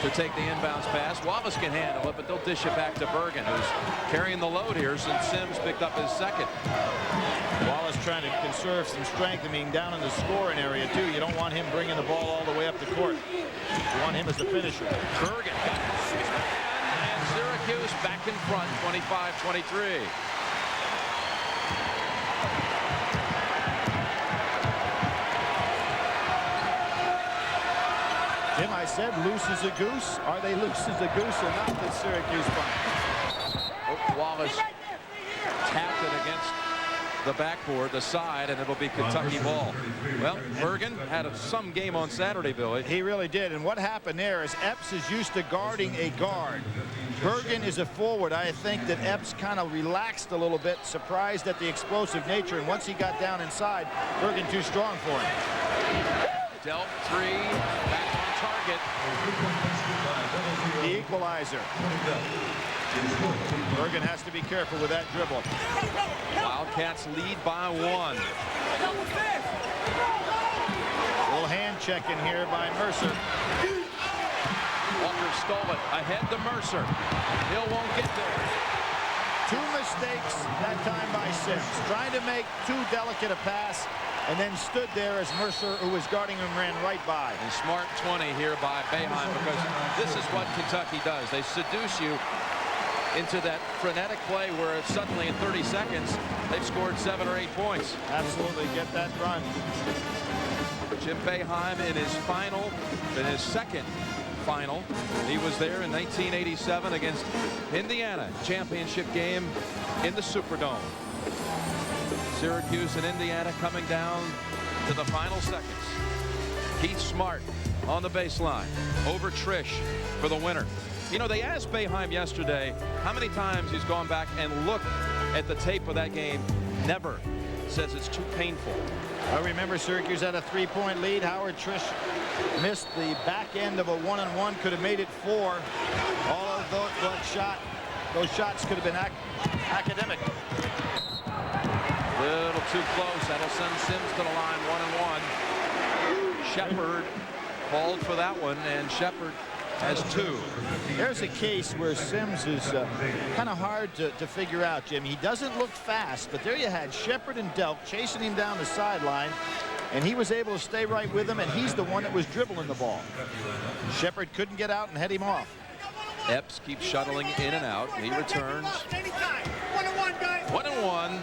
to take the inbounds pass. Wallace can handle it, but they'll dish it back to Bergen, who's carrying the load here since Sims picked up his second. Wallace trying to conserve some strength and being down in the scoring area, too. You don't want him bringing the ball all the way up the court. You want him as the finisher. Bergen. And Syracuse back in front, 25-23. Tim, I said loose as a goose. Are they loose as a goose or not, the Syracuse bunch? Oh, Wallace tapped it against the backboard, the side, and it'll be Kentucky ball. Well, Bergen had some game on Saturday, Billy. He really did. And what happened there is Epps is used to guarding a guard. Bergen is a forward. I think that Epps kind of relaxed a little bit, surprised at the explosive nature. And once he got down inside, Bergen too strong for him. Delp 3, back on target. The equalizer. Bergen has to be careful with that dribble. Wildcats lead by 1. Little hand check in here by Mercer. Walker stole it ahead to Mercer. Hill won't get there. 2 mistakes that time by Sims. Trying to make too delicate a pass and then stood there as Mercer, who was guarding him, ran right by. And smart 20 here by Boeheim, because this is what Kentucky does. They seduce you into that frenetic play where suddenly in 30 seconds they've scored 7 or 8 points. Absolutely, get that run. Jim Boeheim in his second final. He was there in 1987 against Indiana, championship game in the Superdome. Syracuse and Indiana coming down to the final seconds. Keith Smart on the baseline over Trish for the winner. You know, they asked Boeheim yesterday how many times he's gone back and looked at the tape of that game. Never. Says it's too painful. I remember Syracuse had a 3-point lead. Howard Trish missed the back end of a 1-on-1, could have made it 4. All of those shots could have been academic. Little too close. That'll send Sims to the line 1-and-1. Shepard called for that one, and Shepard has 2. There's a case where Sims is kind of hard to figure out, Jim. He doesn't look fast, but there you had Shepard and Delp chasing him down the sideline, and he was able to stay right with him, and he's the one that was dribbling the ball. Shepard couldn't get out and head him off. Epps keeps shuttling in and out. He returns. 1-and-1.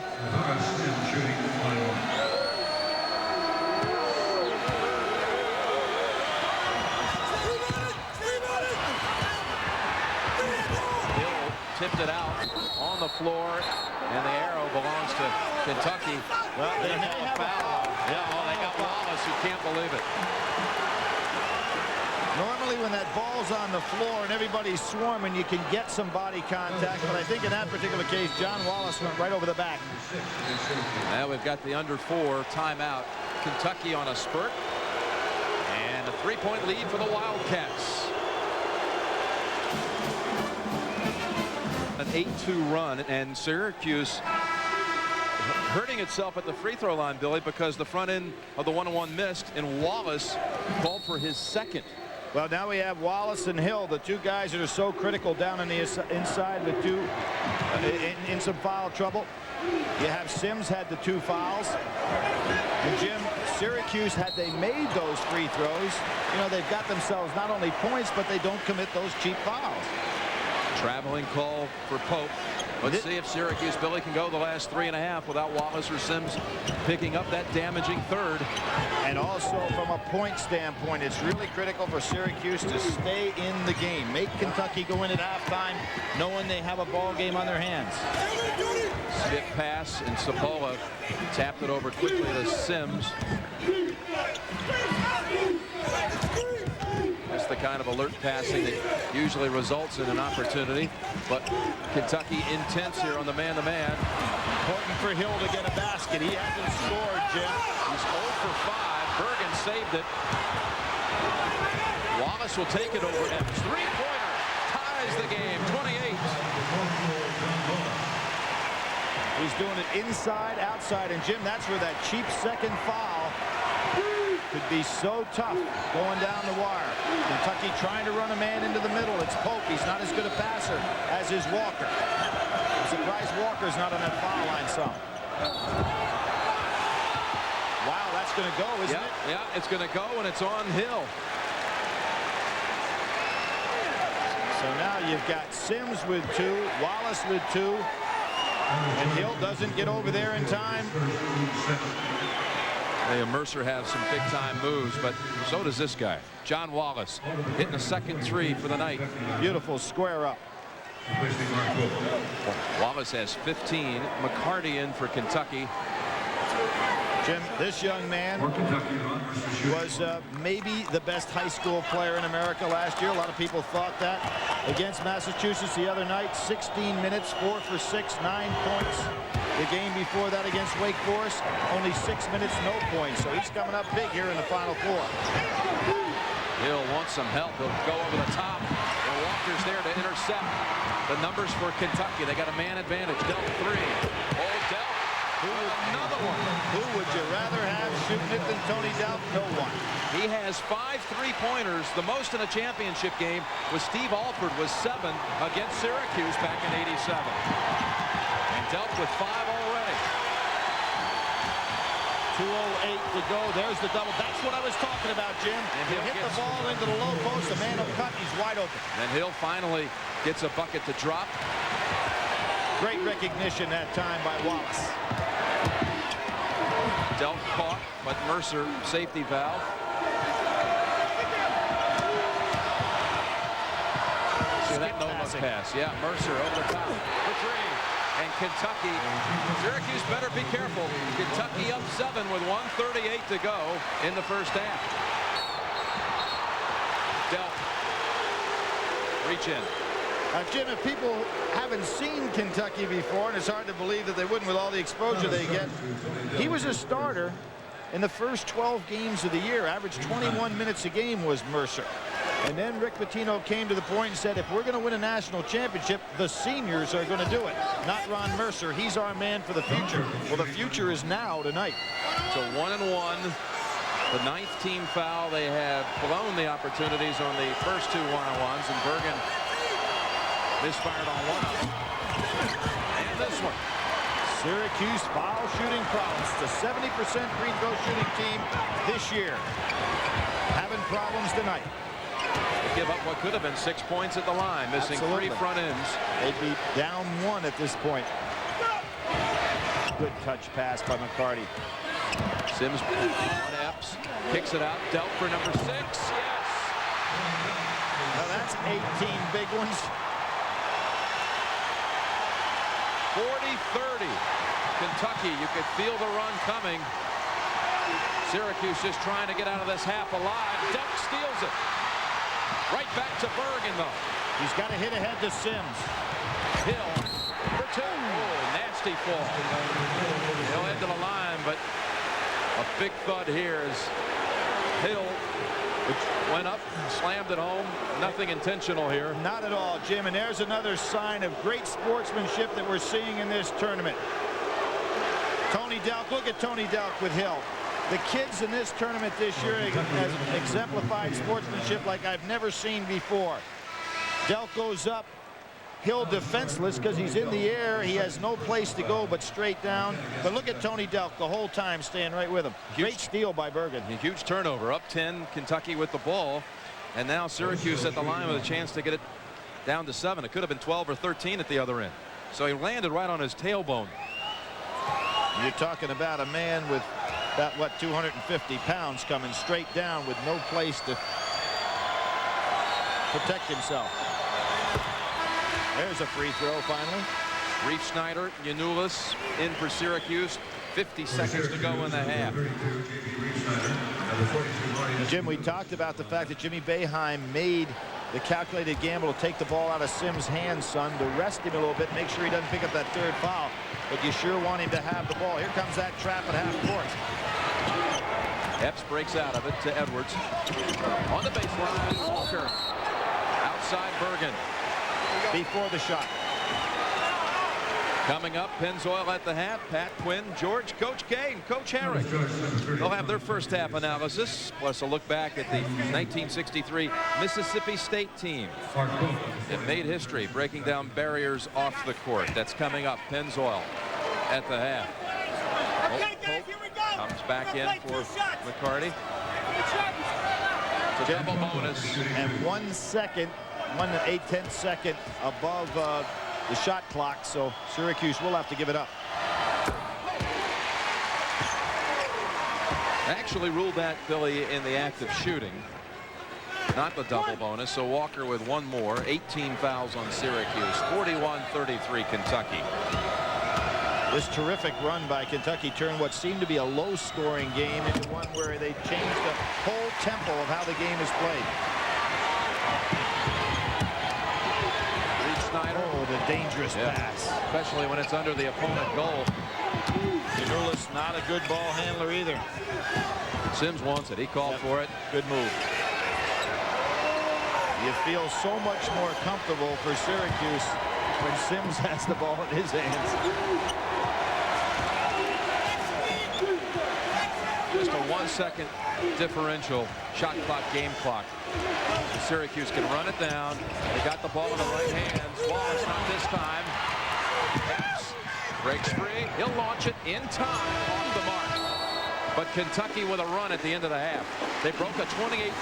Tipped it out on the floor, and the arrow belongs to Kentucky. Well, they may have a foul. Yeah, well, they got Wallace, who can't believe it. Normally when that ball's on the floor and everybody's swarming, you can get some body contact, but I think in that particular case, John Wallace went right over the back. Now we've got the under 4 timeout. Kentucky on a spurt, and a 3-point lead for the Wildcats. An 8-2 run, and Syracuse hurting itself at the free throw line, Billy, because the front end of the 1-on-1 missed, and Wallace called for his second. Well, now we have Wallace and Hill, the 2 guys that are so critical down on the inside, the 2 in some foul trouble. You have Sims had the 2 fouls. And Jim, Syracuse, had they made those free throws, you know, they've got themselves not only points, but they don't commit those cheap fouls. Traveling call for Pope. Let's see if Syracuse, Billy, can go the last 3.5 without Wallace or Sims picking up that damaging third. And also from a point standpoint, it's really critical for Syracuse to stay in the game. Make Kentucky go in at halftime knowing they have a ball game on their hands. Stiff pass, and Sapola tapped it over quickly to Sims. That's the kind of alert passing that usually results in an opportunity. But Kentucky intense here on the man-to-man. Important for Hill to get a basket. He hasn't scored, Jim. He's 0 for 5. Bergen saved it. Wallace will take it over Epps. 3-pointer ties the game. 28. He's doing it inside, outside, and Jim, that's where that cheap second foul could be so tough going down the wire. Kentucky trying to run a man into the middle. It's Pope. He's not as good a passer as is Walker. I'm surprised Walker's not on that foul line some. Wow, that's going to go, isn't it? Yeah, it's going to go, and it's on Hill. So now you've got Sims with 2, Wallace with 2, and Hill doesn't get over there in time. Hey, Mercer has some big-time moves, but so does this guy, John Wallace, hitting a second 3 for the night. Beautiful square up. Wallace has 15. McCarty in for Kentucky. Jim, this young man was maybe the best high school player in America last year. A lot of people thought that. Against Massachusetts the other night, 16 minutes, 4 for 6, 9 points. The game before that against Wake Forest, only 6 minutes, no points. So he's coming up big here in the Final Four. Hill wants some help. He'll go over the top. And Walker's there to intercept. The numbers for Kentucky. They got a man advantage. Delp 3. Old Delp. Another one. Who would you rather have shooting it than Tony Delp? No one. He has 5 3-pointers. The most in a championship game was Steve Alford with 7 against Syracuse back in '87. And Delp with 5 already. 2:08 to go. There's the double. That's what I was talking about, Jim. And he'll hit the ball into the low post. The man will cut. He's wide open. And Hill finally gets a bucket to drop. Great recognition that time by Wallace. Delp caught, but Mercer safety valve. See that no-look pass. Yeah, Mercer over the top for 3. And Kentucky, Syracuse better be careful. Kentucky up 7 with 1:38 to go in the first half. Delp. Reach in. Jim, if people haven't seen Kentucky before, and it's hard to believe that they wouldn't with all the exposure they get, he was a starter in the first 12 games of the year. Averaged 21 minutes a game was Mercer. And then Rick Pitino came to the point and said, if we're going to win a national championship, the seniors are going to do it. Not Ron Mercer. He's our man for the future. Well, the future is now tonight. So 1-1. The 9th team foul. They have blown the opportunities on the first 2 one-on-ones, and Bergen misfired on one of them. And this one. Syracuse foul shooting problems. It's a 70% free throw shooting team this year. Having problems tonight. They give up what could have been 6 points at the line, missing Absolutely. 3 front ends. They'd be down 1 at this point. Good touch pass by McCarty. Sims on Epps, kicks it out. Delp for number 6. Yes. Now that's 18 big ones. 40-30. Kentucky, you could feel the run coming. Syracuse just trying to get out of this half alive. Delp steals it. Right back to Bergen, though. He's got to hit ahead to Sims. Hill for 2. Oh, nasty fall. He'll head to the line, but a big thud here as Hill, which went up, slammed it home. Nothing intentional here. Not at all, Jim. And there's another sign of great sportsmanship that we're seeing in this tournament. Tony Delk, look at Tony Delk with Hill. The kids in this tournament this year has exemplified sportsmanship like I've never seen before. Delk goes up. Hill defenseless because he's in the air. He has no place to go but straight down. But look at Tony Delk the whole time staying right with him. Great steal by Bergen. A huge turnover. Up 10, Kentucky with the ball. And now Syracuse at the line with a chance to get it down to 7. It could have been 12 or 13 at the other end. So he landed right on his tailbone. You're talking about a man with about, what, 250 pounds coming straight down with no place to protect himself. There's a free throw finally. Reef Snyder, Yanulis in for Syracuse. 50 seconds to go in the half. Jim, we talked about the fact that Jimmy Boeheim made the calculated gamble to take the ball out of Sims' hands, son, to rest him a little bit, make sure he doesn't pick up that 3rd foul. But you sure want him to have the ball. Here comes that trap at half court. Epps breaks out of it to Edwards. On the baseline, Walker. Outside Bergen. Before the shot. Coming up, Pennzoil at the half. Pat Quinn, George, Coach K, and Coach Herrick. They'll have their first half analysis, plus a look back at the 1963 Mississippi State team. It made history, breaking down barriers off the court. That's coming up. Pennzoil at the half. Hope comes back in for McCarty. It's a double bonus. And 1 second, 1 8/10 second above the shot clock, so Syracuse will have to give it up. Actually ruled that, Billy, in the act of shooting. not the double bonus. So Walker with one more. 18 fouls on Syracuse. 41-33 Kentucky. This terrific run by Kentucky turned what seemed to be a low-scoring game into one where they changed the whole tempo of how the game is played. Oh, the dangerous pass. Especially when it's under the opponent goal. Janulis not a good ball handler either. Sims wants it. He called for it. Good move. You feel so much more comfortable for Syracuse when Sims has the ball in his hands. Just a 1 second differential. Shot clock, game clock. Syracuse can run it down. They got the ball in the right hands. Wallace not this time. Breaks free. He'll launch it in time on the mark. But Kentucky with a run at the end of the half. They broke a 28-28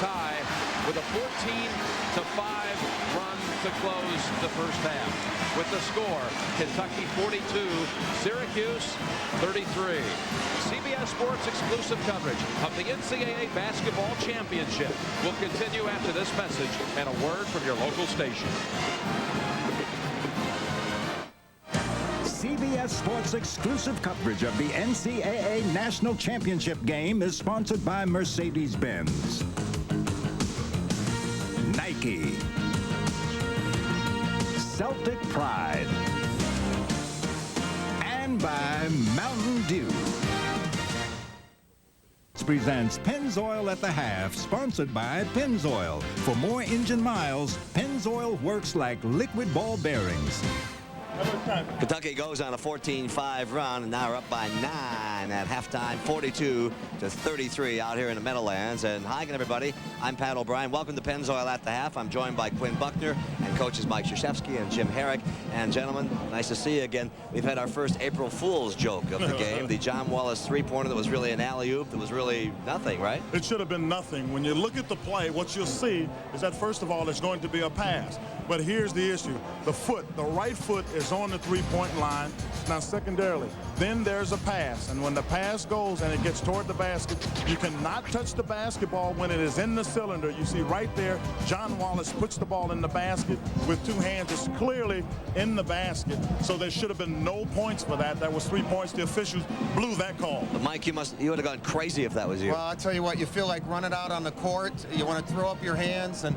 tie with a 14-5 run to close the first half. With the score, Kentucky 42, Syracuse 33. CBS Sports exclusive coverage of the NCAA Basketball Championship will continue after this message and a word from your local station. CBS Sports exclusive coverage of the NCAA National Championship game is sponsored by Mercedes-Benz, Nike, Celtic Pride, and by Mountain Dew. Presents Pennzoil at the Half, sponsored by Pennzoil. For more engine miles, Pennzoil works like liquid ball bearings. Kentucky goes on a 14-5 run, and now we're up by 9 at halftime, 42-33 out here in the Meadowlands. And hi again, everybody. I'm Pat O'Brien. Welcome to Pennzoil at the Half. I'm joined by Quinn Buckner and coaches Mike Krzyzewski and Jim Herrick. And gentlemen, nice to see you again. We've had our first April Fool's joke of the game. The John Wallace three-pointer that was really an alley-oop. That was really nothing, right? It should have been nothing. When you look at the play, what you'll see is that, first of all, it's going to be a pass. But here's the issue. The right foot is on the three-point line. Now, secondarily, then there's a pass. And when the pass goes and it gets toward the basket, you cannot touch the basketball when it is in the cylinder. You see right there, John Wallace puts the ball in the basket with two hands. It's clearly in the basket. So there should have been no points for that. That was 3 points. The officials blew that call. But Mike, you would have gone crazy if that was you. Well, I'll tell you what, you feel like running out on the court. You want to throw up your hands, and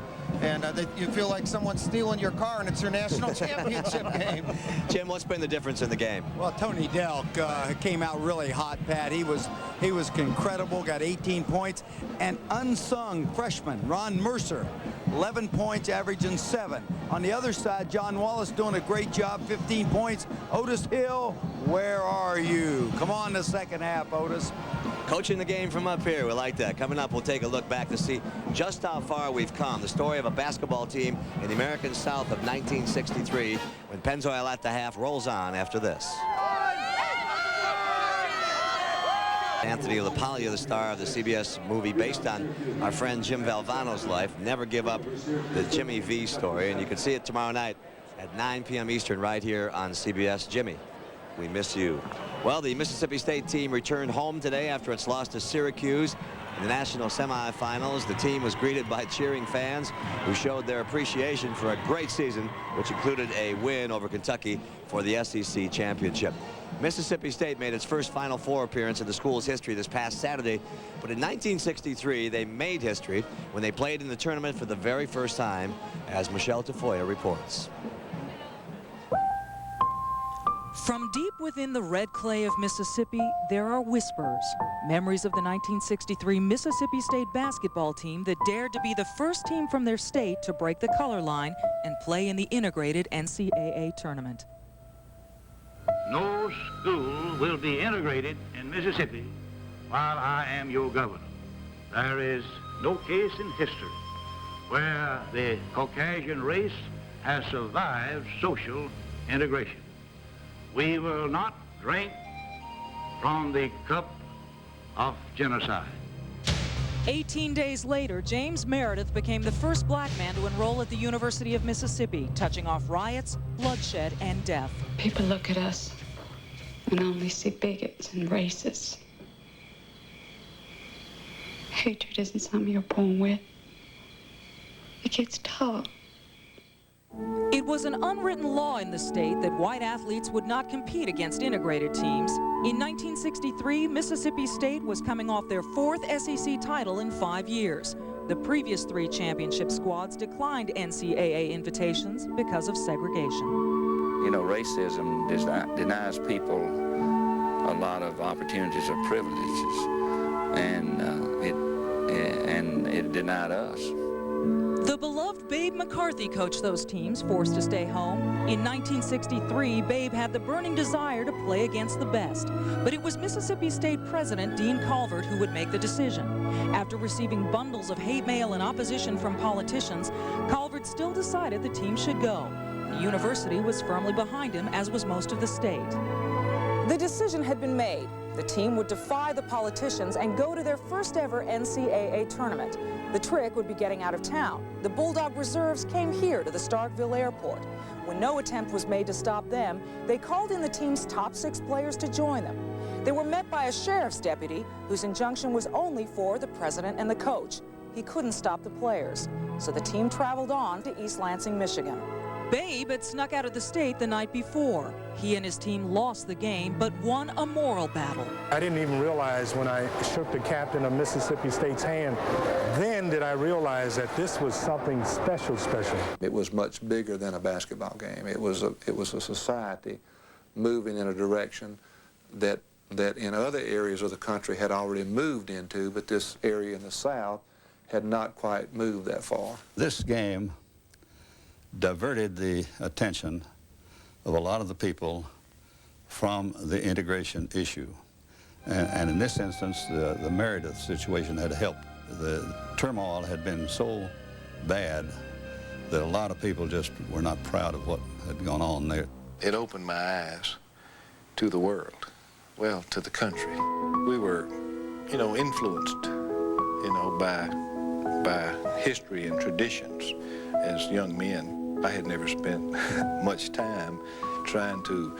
you feel like someone's stealing your car and it's your national championship game. Jim, what's been the difference in the game? Well, Tony Delk came out really hot, Pat. He was incredible, got 18 points. And unsung freshman Ron Mercer, 11 points, averaging 7. On the other side, John Wallace doing a great job, 15 points. Otis Hill, where are you? Come on the second half, Otis. Coaching the game from up here. We like that. Coming up, we'll take a look back to see just how far we've come. The story of a basketball team in the American South of 1963 when Pennzoil at the Half rolls on after this. Anthony LaPaglia, the star of the CBS movie based on our friend Jim Valvano's life. Never give up, the Jimmy V story. And you can see it tomorrow night at 9 p.m. Eastern right here on CBS. Jimmy, we miss you. Well, the Mississippi State team returned home today after its loss to Syracuse in the national semifinals. The team was greeted by cheering fans who showed their appreciation for a great season, which included a win over Kentucky for the SEC championship. Mississippi State made its first Final Four appearance in the school's history this past Saturday, but in 1963 they made history when they played in the tournament for the very first time, as Michelle Tafoya reports. From deep within the red clay of Mississippi, there are whispers, memories of the 1963 Mississippi State basketball team that dared to be the first team from their state to break the color line and play in the integrated NCAA tournament. No school will be integrated in Mississippi while I am your governor. There is no case in history where the Caucasian race has survived social integration. We will not drink from the cup of genocide. 18 days later, James Meredith became the first black man to enroll at the University of Mississippi, touching off riots, bloodshed, and death. People look at us and only see bigots and racists. Hatred isn't something you're born with. It gets tough. It was an unwritten law in the state that white athletes would not compete against integrated teams. In 1963, Mississippi State was coming off their 4th SEC title in 5 years. The previous 3 championship squads declined NCAA invitations because of segregation. You know, racism denies people a lot of opportunities or privileges, and it denied us. The beloved Babe McCarthy coached those teams, forced to stay home. In 1963, Babe had the burning desire to play against the best. But it was Mississippi State President Dean Calvert who would make the decision. After receiving bundles of hate mail and opposition from politicians, Calvert still decided the team should go. The university was firmly behind him, as was most of the state. The decision had been made. The team would defy the politicians and go to their first ever NCAA tournament. The trick would be getting out of town. The Bulldog reserves came here to the Starkville airport. When no attempt was made to stop them, they called in the team's top 6 players to join them. They were met by a sheriff's deputy whose injunction was only for the president and the coach. He couldn't stop the players, so the team traveled on to East Lansing, Michigan. Babe had snuck out of the state the night before. He and his team lost the game, but won a moral battle. I didn't even realize when I shook the captain of Mississippi State's hand, then did I realize that this was something special. It was much bigger than a basketball game. It was a society moving in a direction that in other areas of the country had already moved into, but this area in the South had not quite moved that far. This game diverted the attention of a lot of the people from the integration issue. And in this instance, the Meredith situation had helped. The turmoil had been so bad that a lot of people just were not proud of what had gone on there. It opened my eyes to the world, well, to the country. We were, you know, influenced, you know, by history and traditions as young men. I had never spent much time trying to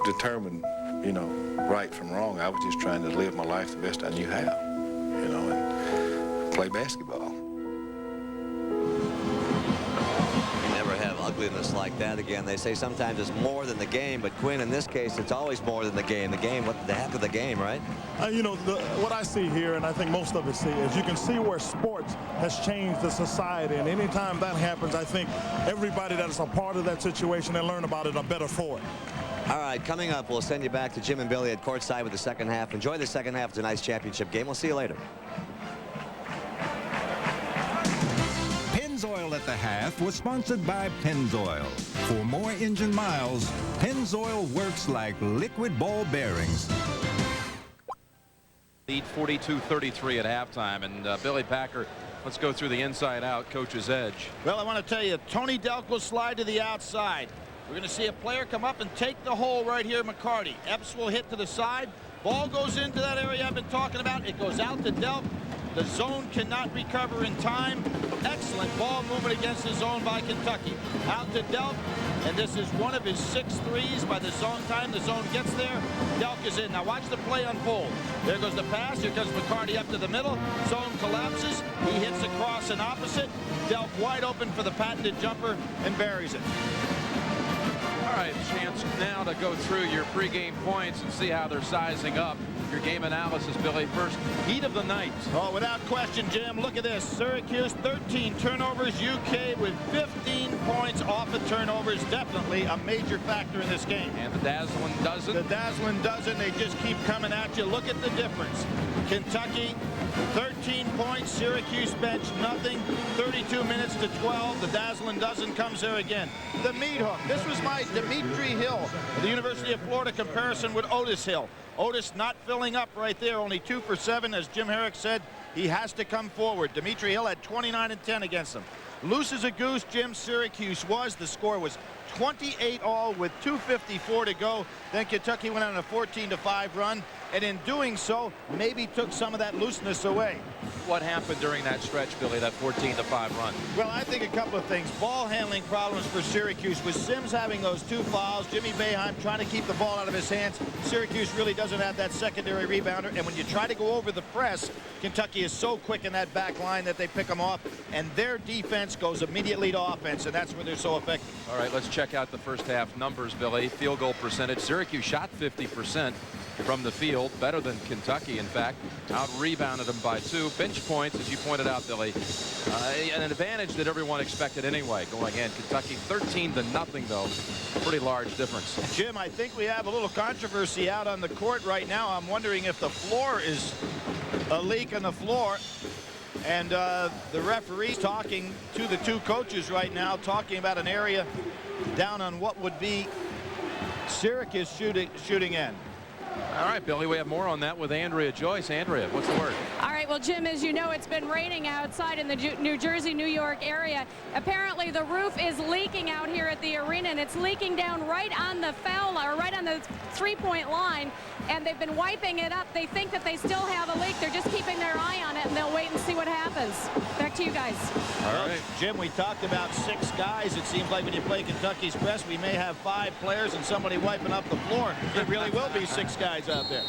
determine, you know, right from wrong. I was just trying to live my life the best I knew how, you know, and play basketball. You never have ugliness like that again. They say sometimes it's more than the game, but Quinn, in this case, it's always more than the game. The game, what the heck of the game, right? You know, what I see here, and I think most of us see, is you can see where sports has changed the society. And anytime that happens, I think everybody that is a part of that situation and learn about it are better for it. All right, coming up, we'll send you back to Jim and Billy at courtside with the second half. Enjoy the second half of tonight's championship game. We'll see you later. Pennzoil at the half was sponsored by Pennzoil. For more engine miles, Pennzoil works like liquid ball bearings. Lead 42-33 at halftime, and Billy Packer, let's go through the inside-out coach's edge. Well, I want to tell you, Tony Delk will slide to the outside. We're going to see a player come up and take the hole right here, McCarty. Epps will hit to the side. Ball goes into that area I've been talking about. It goes out to Delk. The zone cannot recover in time. Excellent ball movement against the zone by Kentucky. Out to Delk, and this is one of his 6 threes by the zone time. The zone gets there. Delk is in. Now watch the play unfold. There goes the pass. Here comes McCarty up to the middle. Zone collapses. He hits across an opposite. Delk wide open for the patented jumper and buries it. All right, chance now to go through your pregame points and see how they're sizing up. Your game analysis, Billy. First heat of the night. Oh, without question, Jim. Look at this. Syracuse, 13 turnovers. UK with 15 points off of turnovers. Definitely a major factor in this game. And the dazzling doesn't. The dazzling doesn't. They just keep coming at you. Look at the difference. Kentucky, 13 points. Syracuse bench, nothing. 32 minutes to 12. The dazzling dozen comes there again. The meat hook. This was my Dimitri Hill, the University of Florida comparison with Otis Hill. Otis not filling up right there, only 2 for 7. As Jim Herrick said, he has to come forward. Dimitri Hill had 29 and 10 against him. Loose as a goose, Jim. Syracuse was. The score was 28 all with 2:54 to go. Then Kentucky went on a 14-5 run. and in doing so, maybe took some of that looseness away. What happened during that stretch, Billy, that 14-5 run? Well, I think a couple of things. Ball handling problems for Syracuse, with Sims having those 2 fouls, Jimmy Boeheim trying to keep the ball out of his hands. Syracuse really doesn't have that secondary rebounder, and when you try to go over the press, Kentucky is so quick in that back line that they pick them off, and their defense goes immediately to offense, and that's where they're so effective. All right, let's check out the first half numbers, Billy. Field goal percentage. Syracuse shot 50% from the field, better than Kentucky, in fact. Out-rebounded them by 2. Bench points, as you pointed out, Billy, an advantage that everyone expected anyway going in. Kentucky 13-0, though. Pretty large difference. Jim, I think we have a little controversy out on the court right now. I'm wondering if the floor is a leak on the floor. And the referee's talking to the 2 coaches right now, talking about an area down on what would be Syracuse shooting end. All right, Billy, we have more on that with Andrea Joyce. Andrea, what's the word? All right, well, Jim, as you know, it's been raining outside in the New Jersey, New York area. Apparently, the roof is leaking out here at the arena, and it's leaking down right on the foul, or right on the 3-point line, and they've been wiping it up. They think that they still have a leak. They're just keeping their eye on it, and they'll wait and see what happens. Back to you guys. All right, Jim, we talked about 6 guys. It seems like when you play Kentucky's press, we may have 5 players and somebody wiping up the floor. It really will be 6 guys out there.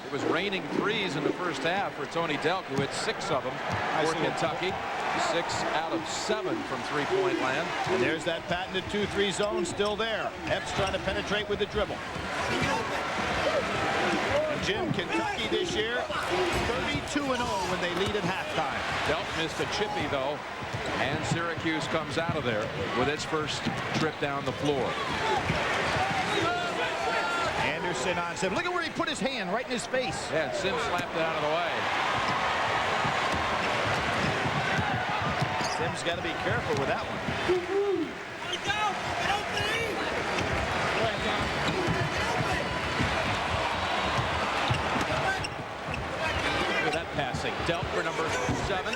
It was raining threes in the first half for Tony Delk, who hit 6 of them for Kentucky. 6 out of 7 from 3-point land. And there's that patented 2-3 zone still there. Epps trying to penetrate with the dribble. And Jim, Kentucky this year, 32-0 when they lead at halftime. Delk missed a chippy, though, and Syracuse comes out of there with its first trip down the floor. Anderson on Sims. Look at where he put his hand, right in his face. Yeah, Sims slapped it out of the way. Sims got to be careful with that one. Look at that passing. Delk for number 7.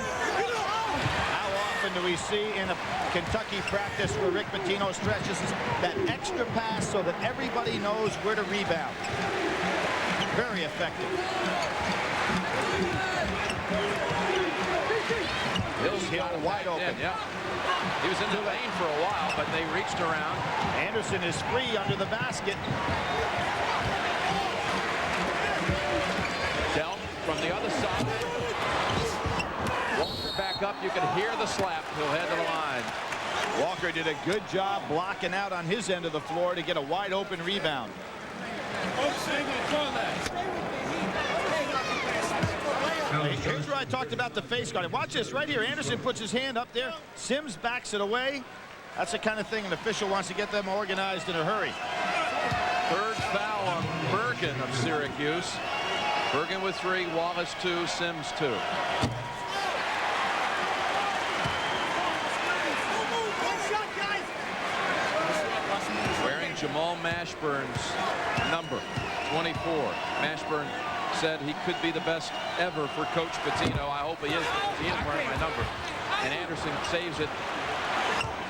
How often do we see in a Kentucky practice where Rick Pitino stretches that extra pass so that everybody knows where to rebound? Very effective. Hill wide open. Yeah. He was in the lane for a while, but they reached around. Anderson is free under the basket. Delk from the other side. Walker back up. You can hear the slap. He'll head to the line. Walker did a good job blocking out on his end of the floor to get a wide open rebound. Here's where I talked about the face guard. Watch this right here. Anderson puts his hand up there. Sims backs it away. That's the kind of thing an official wants to get them organized in a hurry. Third foul on Bergen of Syracuse. Bergen with 3, Wallace 2, Sims 2. Wearing Jamal Mashburn's number, 24. Mashburn said he could be the best ever for Coach Pitino. I hope he is, because he is wearing my number. And Anderson saves it.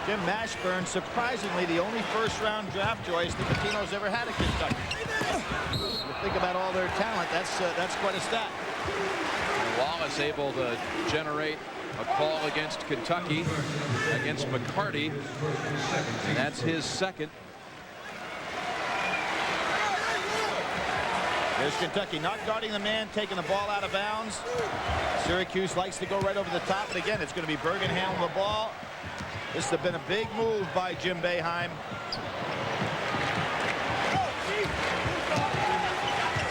Jim Mashburn, surprisingly, the only first-round draft choice that Pitino's ever had at Kentucky. You think about all their talent, that's quite a stat. And Wallace able to generate a call against Kentucky, against McCarty, and that's his second. There's Kentucky not guarding the man, taking the ball out of bounds. Syracuse likes to go right over the top, but again, it's going to be Bergen handling the ball. This has been a big move by Jim Boeheim.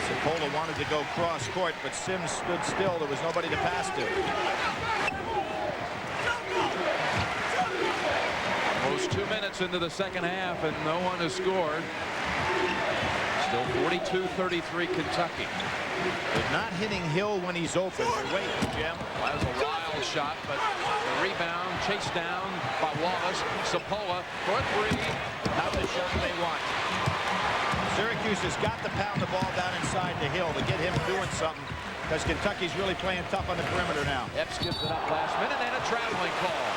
Sapola wanted to go cross court, but Sims stood still. There was nobody to pass to. Almost 2 minutes into the second half, and no one has scored. Still 42-33 Kentucky. They're not hitting Hill when he's open. They're waiting, Jim. That was a wild shot, but the rebound chased down by Wallace. Sapola for 3. Not the shot they want. Syracuse has got to pound the ball down inside to Hill to get him doing something, because Kentucky's really playing tough on the perimeter now. Epps gives it up last minute, and a traveling call.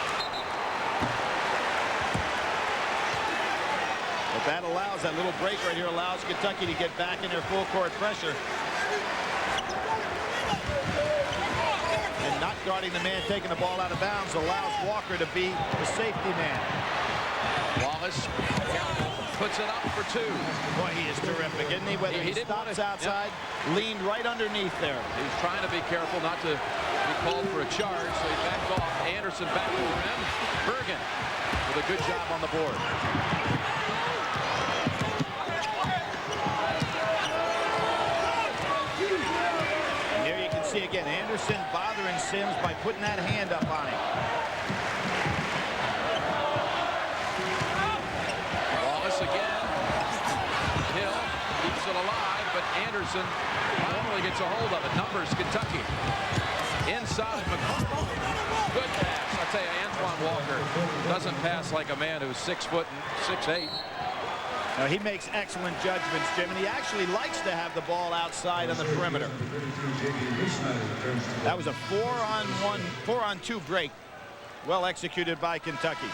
But that little break right here allows Kentucky to get back in their full court pressure. guarding the man taking the ball out of bounds, allows Walker to be the safety man. Wallace puts it up for 2. Boy, he is terrific, isn't he? Whether he stops outside, leaned right underneath there. He's trying to be careful not to be called for a charge, so he backed off. Anderson back to the rim. Bergen with a good job on the board. And here you can see again, Anderson bothering Sims by putting that hand up on him. Again, Hill keeps it alive, but Anderson finally gets a hold of it. Numbers, Kentucky. Inside, McCarty. Good pass. I tell you, Antoine Walker doesn't pass like a man who's 6 foot and 6'8". Now, he makes excellent judgments, Jim, and he actually likes to have the ball outside on the perimeter. That was a 4-on-2 break. Well executed by Kentucky.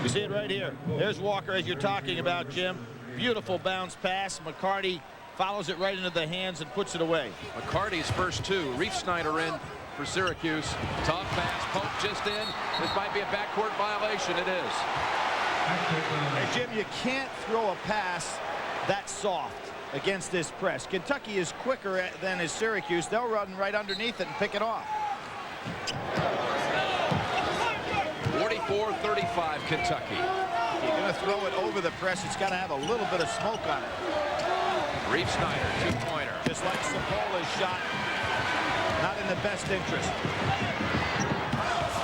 You see it right here. There's Walker, as you're talking about, Jim. Beautiful bounce pass. McCarty follows it right into the hands and puts it away. McCarty's first 2. Reef Snyder in for Syracuse. Tough pass. Pope just in. This might be a backcourt violation. It is. Hey, Jim, you can't throw a pass that soft against this press. Kentucky is quicker than is Syracuse. They'll run right underneath it and pick it off. 44-35 Kentucky. If you're going to throw it over the press, it's got to have a little bit of smoke on it. Reef Snyder, 2-pointer. Just like Sapola's shot, not in the best interest.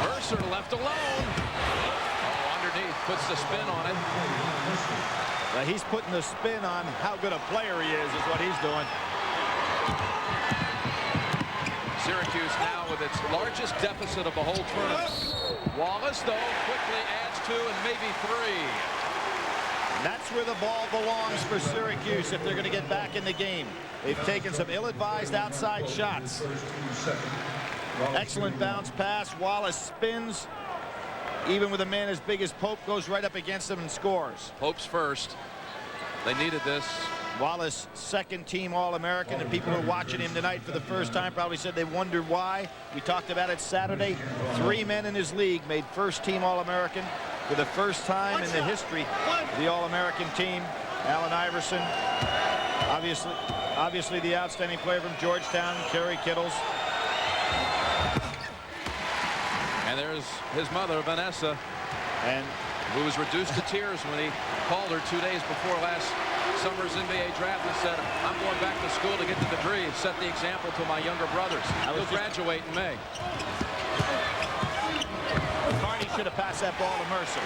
Mercer left alone. Oh, underneath, puts the spin on it. Now he's putting the spin on how good a player he is what he's doing. Syracuse now with its largest deficit of the whole tournament. Wallace, though, quickly adds 2 and maybe 3. And that's where the ball belongs for Syracuse if they're going to get back in the game. They've taken some ill-advised outside shots. Excellent bounce pass. Wallace spins. Even with a man as big as Pope, goes right up against him and scores. Pope's first. They needed this. Wallace, second-team All-American, and people who are watching him tonight for the first time probably said they wondered why. We talked about it Saturday. 3 men in his league made first-team All-American for the first time in the history of the All-American team. Allen Iverson, obviously the outstanding player from Georgetown, Kerry Kittles. And there's his mother, Vanessa, and who was reduced to tears when he called her 2 days before last summer's NBA draft and said, I'm going back to school to get the degree and set the example to my younger brothers. He'll graduate in May. McCarty should have passed that ball to Mercer.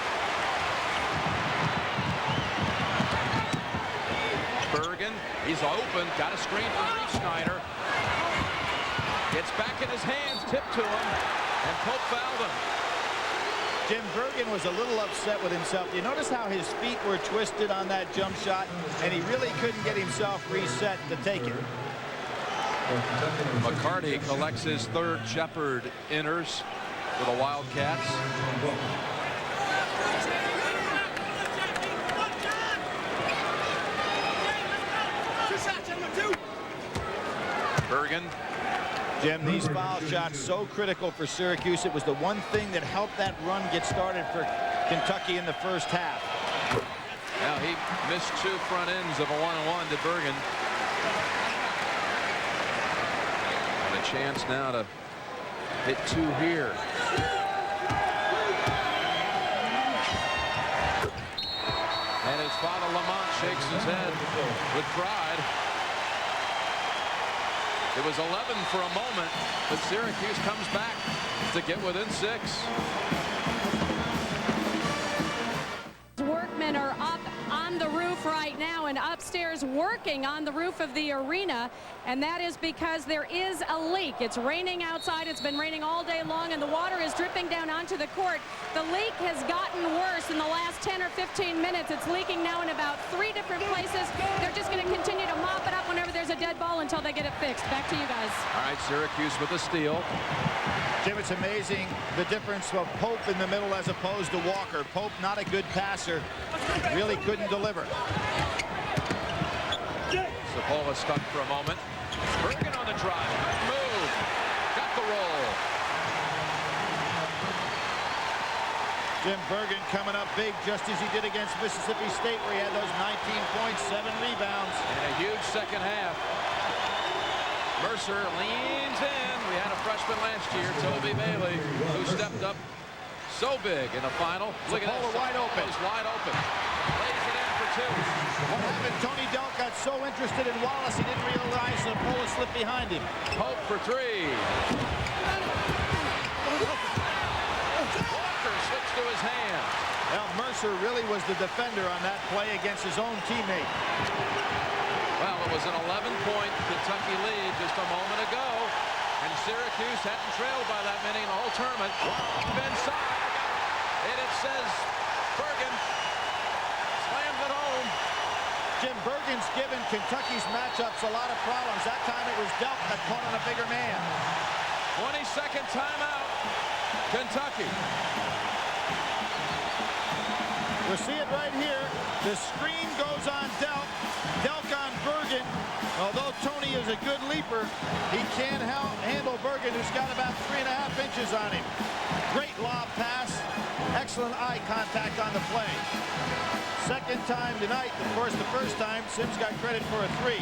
Bergen, he's open, got a screen from Reef Snyder. It's back in his hands, tipped to him, and Pope fouled him. Jim, Bergen was a little upset with himself. You notice how his feet were twisted on that jump shot, and he really couldn't get himself reset to take it. McCarty collects his 3rd Shepherd inners for the Wildcats. Bergen. Jim, these foul shots so critical for Syracuse. It was the one thing that helped that run get started for Kentucky in the first half. Now he missed 2 front ends of a 1-on-1 to Bergen. And a chance now to hit 2 here. And his father Lamont shakes his head with pride. It was 11 for a moment, but Syracuse comes back to get within 6. Workmen are up on the roof right now and upstairs working on the roof of the arena, and that is because there is a leak. It's raining outside. It's been raining all day long, and the water is dripping down onto the court. The leak has gotten worse in the last 10 or 15 minutes. It's leaking now in about 3 different places. They're just going to continue to mop it up whenever there's a dead ball until they get it fixed. Back to you guys. All right, Syracuse with a steal. Jim, it's amazing the difference of Pope in the middle as opposed to Walker. Pope, not a good passer, really couldn't deliver. Sapola stuck for a moment. Bergen on the drive. Good move. Got the roll. Jim Bergen coming up big just as he did against Mississippi State, where he had those 19 points, 7 rebounds. And a huge second half. Mercer leans in. We had a freshman last year, Toby Bailey, who stepped up so big in the final. Look at that. Wide open. Wide open. Lays it in for 2. What happened? Tony Delk got so interested in Wallace, he didn't realize Zapola slipped behind him. Pope for 3. Walker slips to his hand. Well, Mercer really was the defender on that play against his own teammate. Well, it was an 11-point Kentucky lead just a moment ago, and Syracuse hadn't trailed by that many in the whole tournament. Inside, and it says Bergen slams it home. Jim Bergen's given Kentucky's matchups a lot of problems. That time it was Delk that caught on a bigger man. 22nd timeout, Kentucky. We'll see it right here. The screen goes on Delk. Delk on Bergen. Although Tony is a good leaper, he can't handle Bergen, who's got about 3.5 inches on him. Great lob pass. Excellent eye contact on the play. Second time tonight. Of course, the first time, Sims got credit for a 3.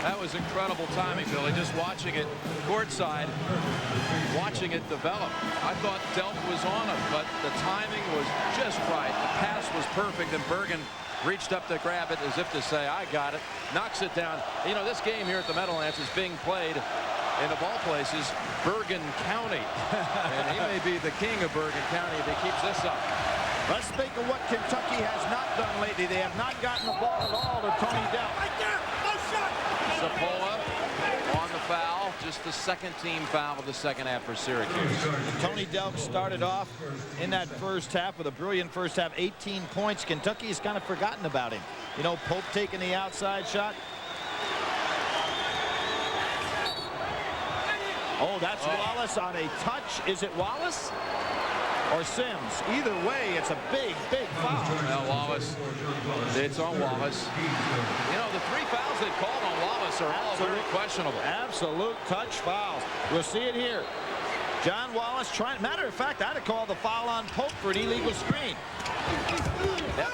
That was incredible timing, Billy. Just watching it courtside, watching it develop. I thought Delk was on him, but the timing was just right. The pass was perfect, and Bergen reached up to grab it as if to say, I got it. Knocks it down. You know, this game here at the Meadowlands is being played in, of all places, Bergen County. And he may be the king of Bergen County if he keeps this up. Let's think of what Kentucky has not done lately. They have not gotten the ball at all to Tony Delk. Right there, no shot. Zapola on the foul, just the second team foul of the second half for Syracuse. Tony Delk started off in that first half with a brilliant first half, 18 points. Kentucky has kind of forgotten about him. You know, Pope taking the outside shot. Oh, that's Wallace on a touch. Is it Wallace or Sims? Either way, it's a big, big foul. Well, Wallace, it's on Wallace. You know, the 3 fouls they called on Wallace are all very questionable. Absolute touch fouls. We'll see it here. John Wallace trying. Matter of fact, I'd have called the foul on Pope for an illegal screen. Yep.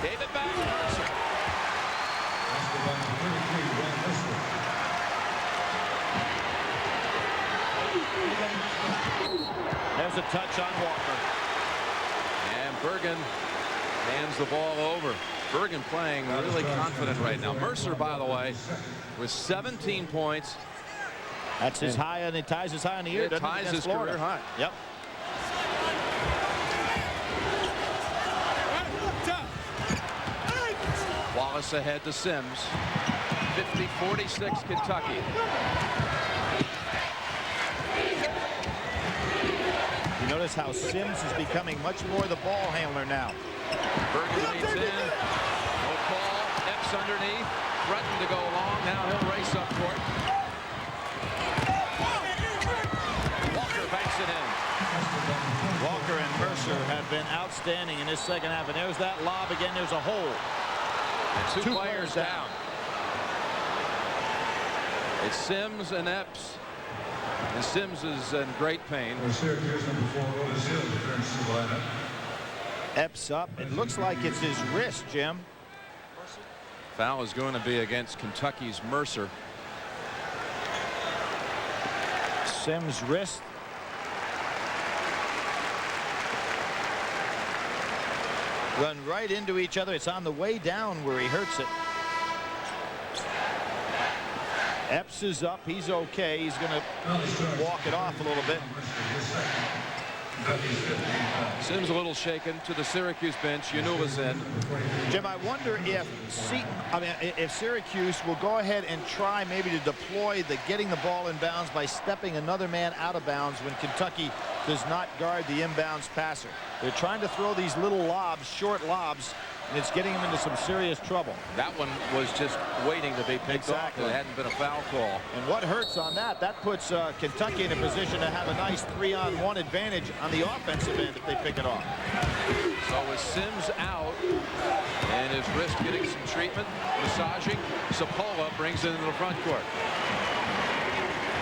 Gave it back to Mercer. There's a touch on Walker. And Bergen hands the ball over. Bergen playing really confident right now. Mercer, by the way, with 17 points. That's his high, and it ties his high on the year. It ties his career high. Yep. Wallace ahead to Sims. 50-46 Kentucky. You notice how Sims is becoming much more the ball handler now. Bergen leads in. No call. Epps underneath. Threatened to go long. Now he'll race up court. Walker banks it in. Walker and Mercer have been outstanding in this second half. And there's that lob again. There's a hole. And two players down. It's Sims and Epps. And Sims is in great pain. Epps up. It looks like it's his wrist, Jim. Foul is going to be against Kentucky's Mercer. Sims' wrist. Run right into each other. It's on the way down where he hurts it. Epps is up. He's okay. He's going to walk it off a little bit. Sims a little shaken to the Syracuse bench. You knew it was in. Jim, I wonder if if Syracuse will go ahead and try maybe to deploy the getting the ball in bounds by stepping another man out of bounds when Kentucky does not guard the inbounds passer. They're trying to throw these little lobs, short lobs, and it's getting them into some serious trouble. That one was just waiting to be picked off. There hadn't been a foul call. And what hurts on that, that puts Kentucky in a position to have a nice 3-on-1 advantage on the offensive end if they pick it off. So with Sims out and his wrist getting some treatment, massaging, Zapola brings it into the front court.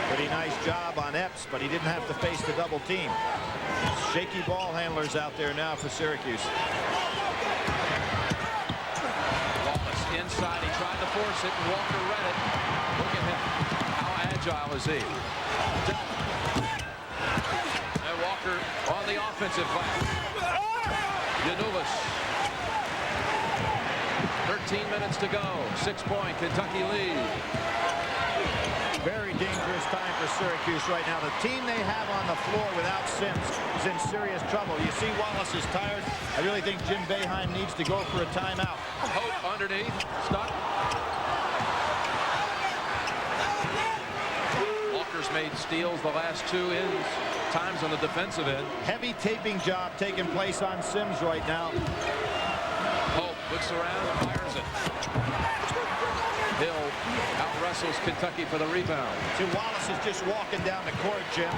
Pretty nice job on Epps, but he didn't have to face the double team. Shaky ball handlers out there now for Syracuse. Wallace inside. He tried to force it, and Walker read it. Look at him. How agile is he? And Walker on the offensive play. Yanulis. 13 minutes to go. 6-point Kentucky lead. Very dangerous time for Syracuse right now. The team they have on the floor without Sims is in serious trouble. You see Wallace is tired. I really think Jim Boeheim needs to go for a timeout. Hope underneath. Stuck. Walker's made steals the last 2 times on the defensive end. Heavy taping job taking place on Sims right now. Hope looks around and fires it. Hill out-wrestles Kentucky for the rebound. See, Wallace is just walking down the court, Jim.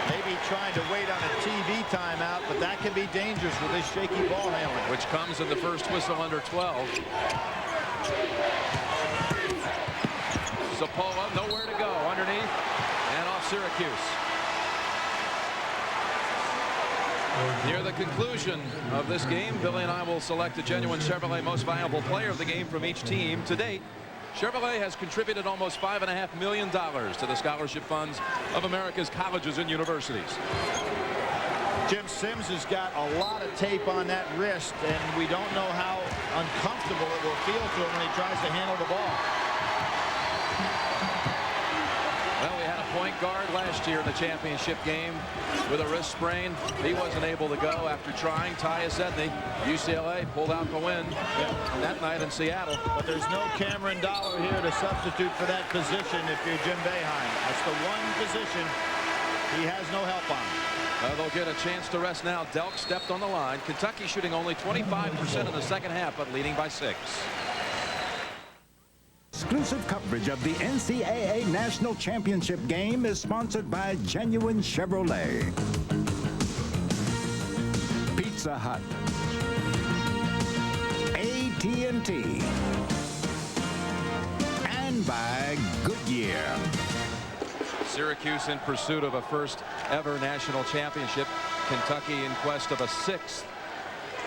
Maybe trying to wait on a TV timeout, but that can be dangerous with this shaky ball handling. Which comes in the first whistle under 12. Sapola, nowhere to go. Underneath and off Syracuse. Near the conclusion of this game, Billy and I will select a genuine Chevrolet most valuable player of the game from each team. To date, Chevrolet has contributed almost $5.5 million to the scholarship funds of America's colleges and universities. Jim Sims has got a lot of tape on that wrist, and we don't know how uncomfortable it will feel to him when he tries to handle the ball. Well, we had a point guard last year in the championship game with a wrist sprain. He wasn't able to go after trying. Tyus Edney, UCLA, pulled out the win that night in Seattle. But there's no Cameron Dollar here to substitute for that position if you're Jim Boeheim. That's the one position he has no help on. They'll get a chance to rest now. Delk stepped on the line. Kentucky shooting only 25% in the second half, but leading by 6. Exclusive coverage of the NCAA National Championship game is sponsored by Genuine Chevrolet, Pizza Hut, AT&T, and by Goodyear. Syracuse in pursuit of a first ever national championship. Kentucky in quest of a 6th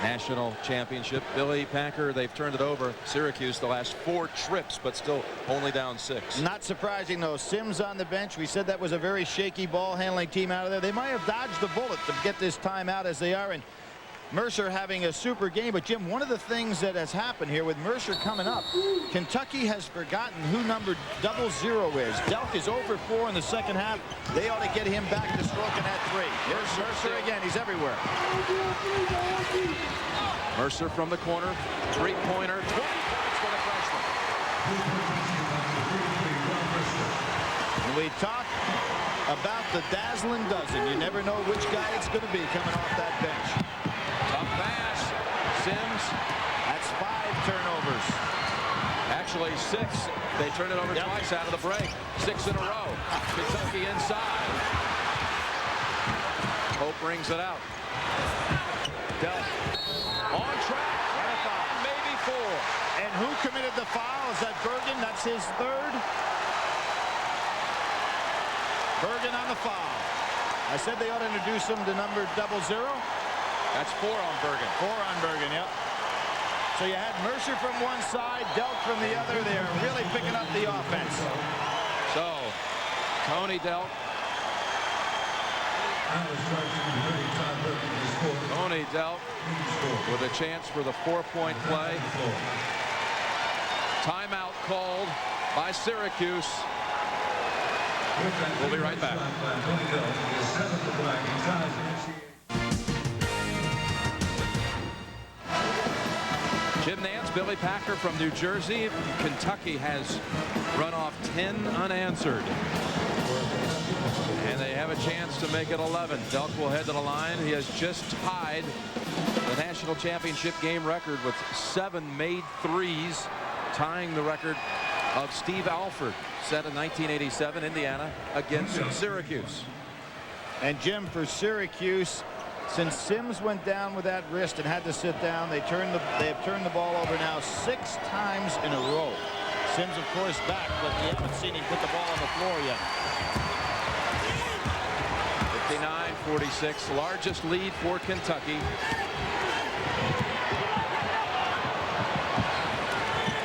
national championship. Billy Packer, they've turned it over. Syracuse the last 4 trips, but still only down 6. Not surprising, though. Sims on the bench. We said that was a very shaky ball handling team out of there. They might have dodged the bullet to get this time out as they are. And Mercer having a super game. But, Jim, one of the things that has happened here with Mercer coming up, Kentucky has forgotten who number 00 is. Delk is over 4 in the second half. They ought to get him back to stroking at 3. Here's Mercer again. He's everywhere. Mercer from the corner. 3-pointer. 20 points for the freshman. When we talk about the dazzling dozen, you never know which guy it's going to be coming off that bench. Tough pass. Sims. That's 5 turnovers. Actually 6. They turned it over twice out of the break. 6 in a row. Kentucky inside. Hope brings it out. Delk on track. Maybe 4. And who committed the foul? Is that Bergen? That's his 3rd. Bergen on the foul. I said they ought to introduce him to number 00. That's 4 on Bergen. 4 on Bergen, yep. So you had Mercer from one side, Delk from the other. They're really picking up the offense. So, Tony Delk. Tony Delk with a chance for the 4-point play. Timeout called by Syracuse. We'll be right back. Jim Nance, Billy Packer from New Jersey. Kentucky has run off 10 unanswered. And they have a chance to make it 11. Delk will head to the line. He has just tied the national championship game record with 7 made threes, tying the record of Steve Alford, set in 1987, Indiana, against Syracuse. And Jim, for Syracuse, since Sims went down with that wrist and had to sit down, they have turned the ball over now 6 times in a row. Sims, of course, back, but you haven't seen him put the ball on the floor yet. 59-46, largest lead for Kentucky.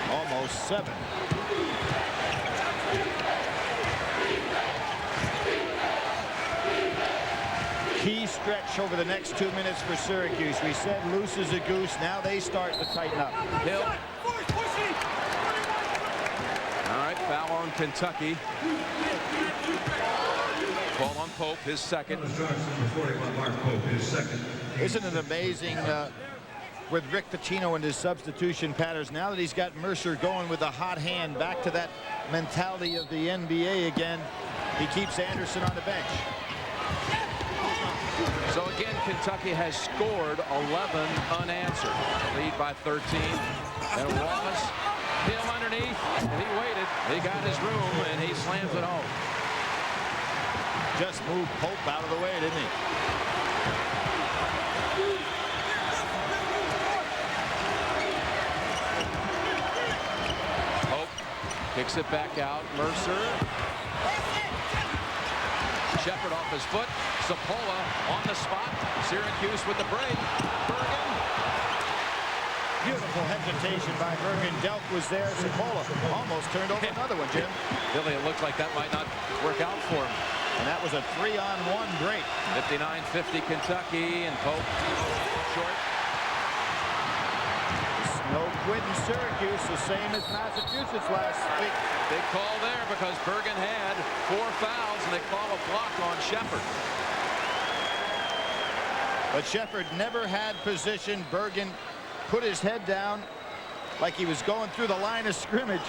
Almost 7. Key stretch over the next 2 minutes for Syracuse. We said loose as a goose. Now they start to tighten up. Hill. All right, foul on Kentucky. Call on Pope, his second. Isn't it amazing with Rick Pitino and his substitution patterns, now that he's got Mercer going with a hot hand, back to that mentality of the NBA again, he keeps Anderson on the bench. So again, Kentucky has scored 11 unanswered. Lead by 13. And Wallace, Hill underneath, and he waited. He got his room, and he slams it home. Just moved Pope out of the way, didn't he? Pope kicks it back out. Mercer. Shepard off his foot. Sapola on the spot. Syracuse with the break. Bergen. Beautiful hesitation by Bergen. Delk was there. Sapola almost turned over another one, Jim. Billy, it looked like that might not work out for him. And that was a 3-on-1 break. 59-50 Kentucky, and Pope short. No quitting Syracuse, the same as Massachusetts last week. Big call there because Bergen had 4 fouls, and they call a block on Shepard. But Shepard never had position. Bergen put his head down like he was going through the line of scrimmage.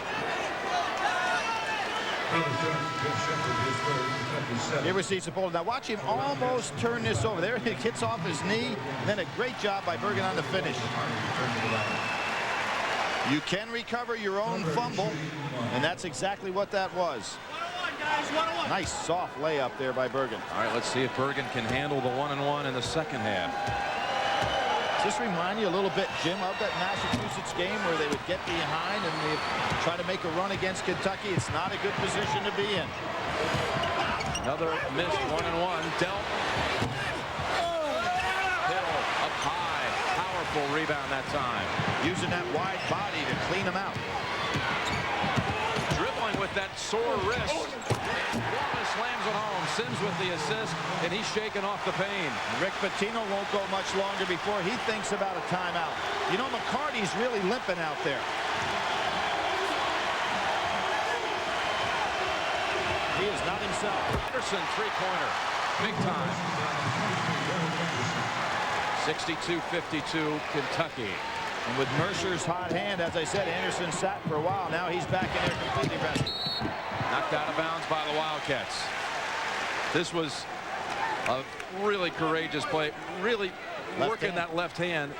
Here we see Sapola. Now watch him almost turn this over. There it gets off his knee. Then a great job by Bergen on the finish. You can recover your own fumble, and that's exactly what that was. Nice soft layup there by Bergen. All right, let's see if Bergen can handle the 1-and-1 in the second half. Does this remind you a little bit, Jim, of that Massachusetts game where they would get behind and they try to make a run against Kentucky? It's not a good position to be in. Another missed 1-and-1. Delk. Hill up high. Powerful rebound that time. Using that wide body to clean him out. Dribbling with that sore wrist. Wallace slams it home. Sims with the assist, and he's shaking off the pain. Rick Pitino won't go much longer before he thinks about a timeout. You know, McCarty's really limping out there. He is not himself. Anderson, three-pointer. Big time. 62-52, Kentucky. And with Mercer's hot hand, as I said, Anderson sat for a while. Now he's back in there completely rested. Knocked out of bounds by the Wildcats. This was a really courageous play. Really working that left hand.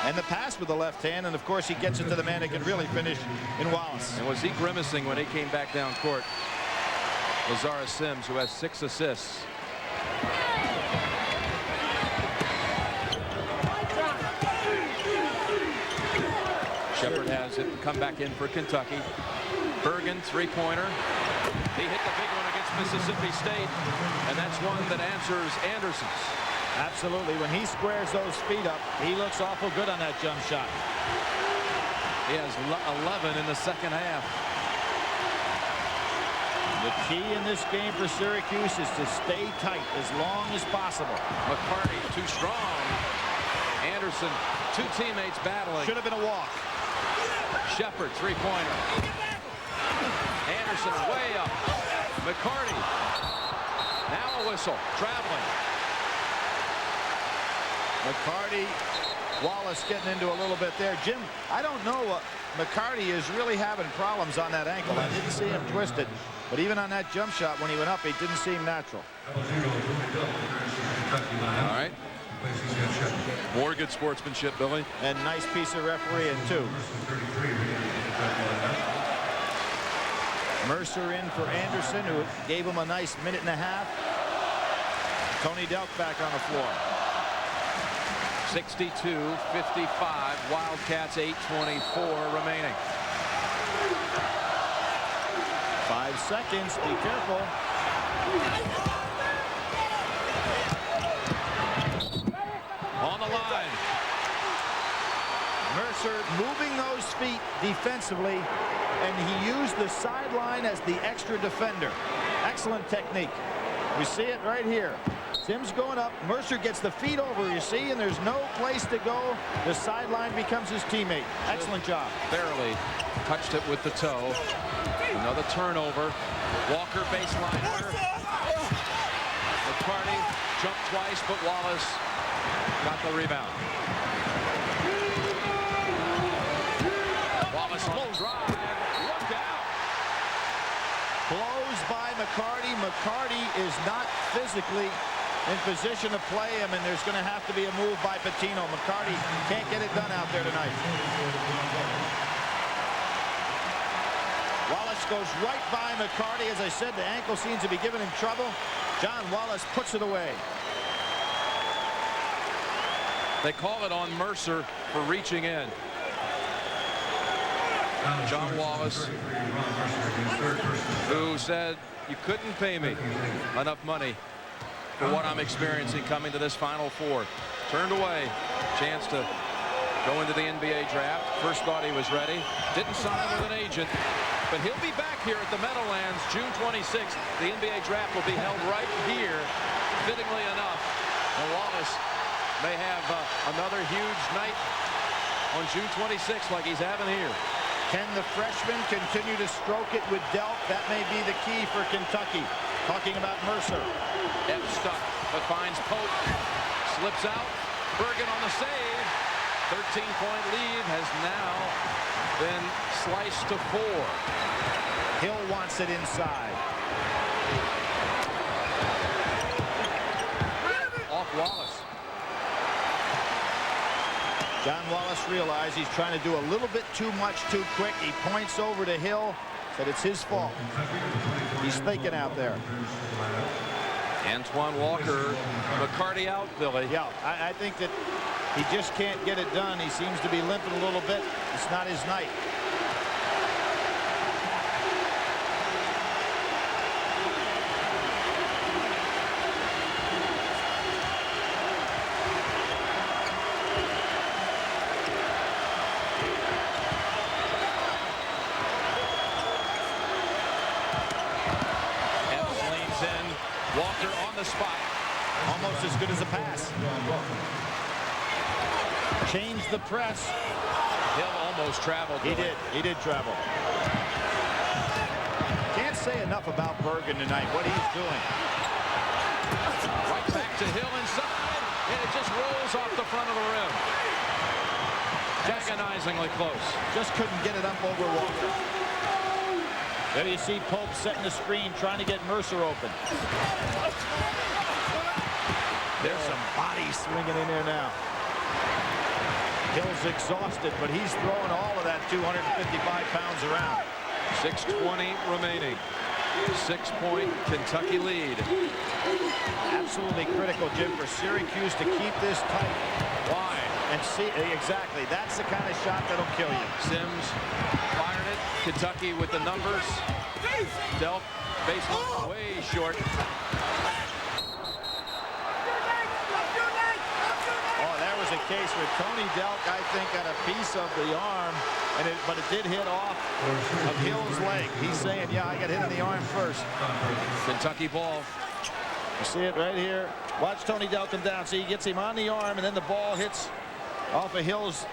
And the pass with the left hand, and of course he gets it to the man that can really finish in Wallace. And was he grimacing when he came back down court? Lazara Sims, who has 6 assists. Shepard has it come back in for Kentucky. Bergen, three-pointer. He hit the big one against Mississippi State, and that's one that answers Anderson's. Absolutely. When he squares those feet up, he looks awful good on that jump shot. He has 11 in the second half. The key in this game for Syracuse is to stay tight as long as possible. McCarty too strong. Anderson, 2 teammates battling. Should have been a walk. Shepard, three-pointer. Anderson way up. McCarty. Now a whistle. Traveling. McCarty, Wallace getting into a little bit there. Jim, I don't know. McCarty is really having problems on that ankle. I didn't see him twisted, but even on that jump shot when he went up, it didn't seem natural. All right. More good sportsmanship, Billy. And nice piece of refereeing, too. Mercer in for Anderson, who gave him a nice minute and a half. Tony Delk back on the floor. 62-55. Wildcats 8:24 remaining. 5 seconds. Be careful. the line. Mercer moving those feet defensively, and he used the sideline as the extra defender. Excellent technique. We see it right here. Sims going up. Mercer gets the feet over, you see, and there's no place to go. The sideline becomes his teammate. Excellent job. Barely touched it with the toe. Another turnover. Walker baseliner. McCarty jumped twice, but Wallace got the rebound. Wallace full drive. Look out. Blows by McCarty. McCarty is not physically in position to play him, and there's going to have to be a move by Pitino. McCarty can't get it done out there tonight. Wallace goes right by McCarty. As I said, the ankle seems to be giving him trouble. John Wallace puts it away. They call it on Mercer for reaching in. John Wallace, who said, you couldn't pay me enough money for what I'm experiencing coming to this Final Four. Turned away. Chance to go into the NBA draft. First thought he was ready. Didn't sign with an agent. But he'll be back here at the Meadowlands June 26th. The NBA draft will be held right here, fittingly enough. And Wallace may have another huge night on June 26th like he's having here. Can the freshman continue to stroke it with Delk? That may be the key for Kentucky. Talking about Mercer. Ebb stuck, but finds Pope. Slips out. Bergen on the save. 13-point lead has now been sliced to 4. Hill wants it inside. Off Wallace. John Wallace realized he's trying to do a little bit too much too quick. He points over to Hill, said it's his fault. He's thinking out there. Antoine Walker, McCarty out, Billy. Yeah, I think that he just can't get it done. He seems to be limping a little bit. It's not his night. Walker on the spot. Almost as good as a pass. Change the press. Hill almost traveled. He did. He did travel. Can't say enough about Bergen tonight, what he's doing. Right back to Hill inside, and it just rolls off the front of the rim. Agonizingly close. Just couldn't get it up over Walker. There you see Pope setting the screen, trying to get Mercer open. There's some bodies swinging in there now. Hill's exhausted, but he's throwing all of that 255 pounds around. 6:20 remaining. 6-point Kentucky lead. Absolutely critical, Jim, for Syracuse to keep this tight. Why? And see, exactly, that's the kind of shot that'll kill you. Sims fired it. Kentucky with the numbers. Delk baseline way short. Oh, that was a case where Tony Delk, I think, got a piece of the arm, but it did hit off of Hill's leg. He's saying, yeah, I got hit in the arm first. Kentucky ball. You see it right here. Watch Tony Delk come down. See, he gets him on the arm, and then the ball hits off of Hill's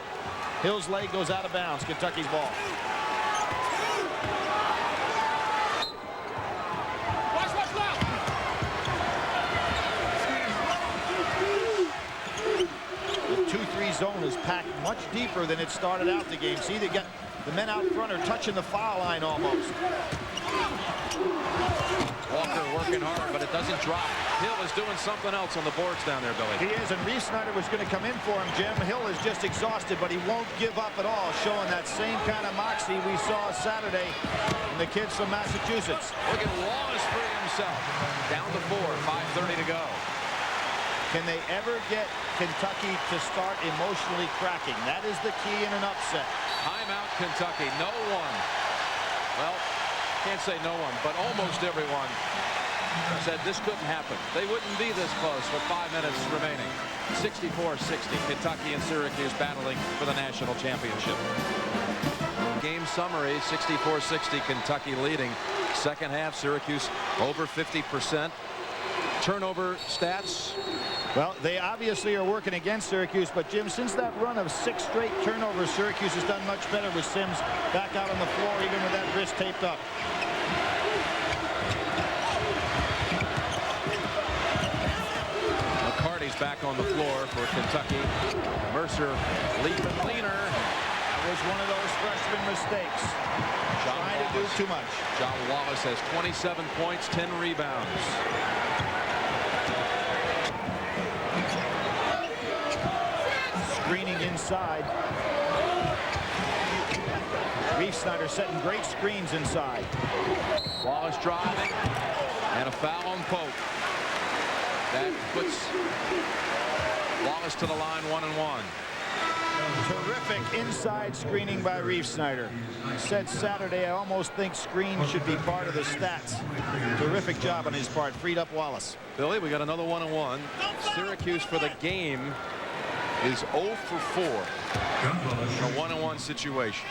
leg, goes out of bounds. Kentucky's ball. The 2-3 zone is packed much deeper than it started out the game. See, they got the men out front are touching the foul line almost. Walker working hard, but it doesn't drop. Hill is doing something else on the boards down there, Billy. He is, and Reeve Snyder was going to come in for him, Jim. Hill is just exhausted, but he won't give up at all, showing that same kind of moxie we saw Saturday from the kids from Massachusetts. Look at Wallace free himself. Down to 4, 5:30 to go. Can they ever get Kentucky to start emotionally cracking? That is the key in an upset. Timeout, Kentucky. No one. Well, can't say no one, but almost everyone said this couldn't happen. They wouldn't be this close with 5 minutes remaining. 64-60, Kentucky and Syracuse battling for the national championship. Game summary, 64-60, Kentucky leading. Second half, Syracuse over 50%. Turnover stats. Well, they obviously are working against Syracuse, but Jim, since that run of 6 straight turnovers, Syracuse has done much better with Sims back out on the floor, even with that wrist taped up. McCarty's back on the floor for Kentucky. Mercer leaping cleaner. That was one of those freshman mistakes. Trying to do too much. John Wallace has 27 points, 10 rebounds. Screening inside. Snyder setting great screens inside. Wallace driving, and a foul on Pope. That puts Wallace to the line 1-and-1. Terrific inside screening by Snyder. I said Saturday, I almost think screen should be part of the stats. Terrific job on his part. Freed up Wallace. Billy, we got another 1-and-1. Syracuse for the game is 0 for 4 in a 1-and-1 situation.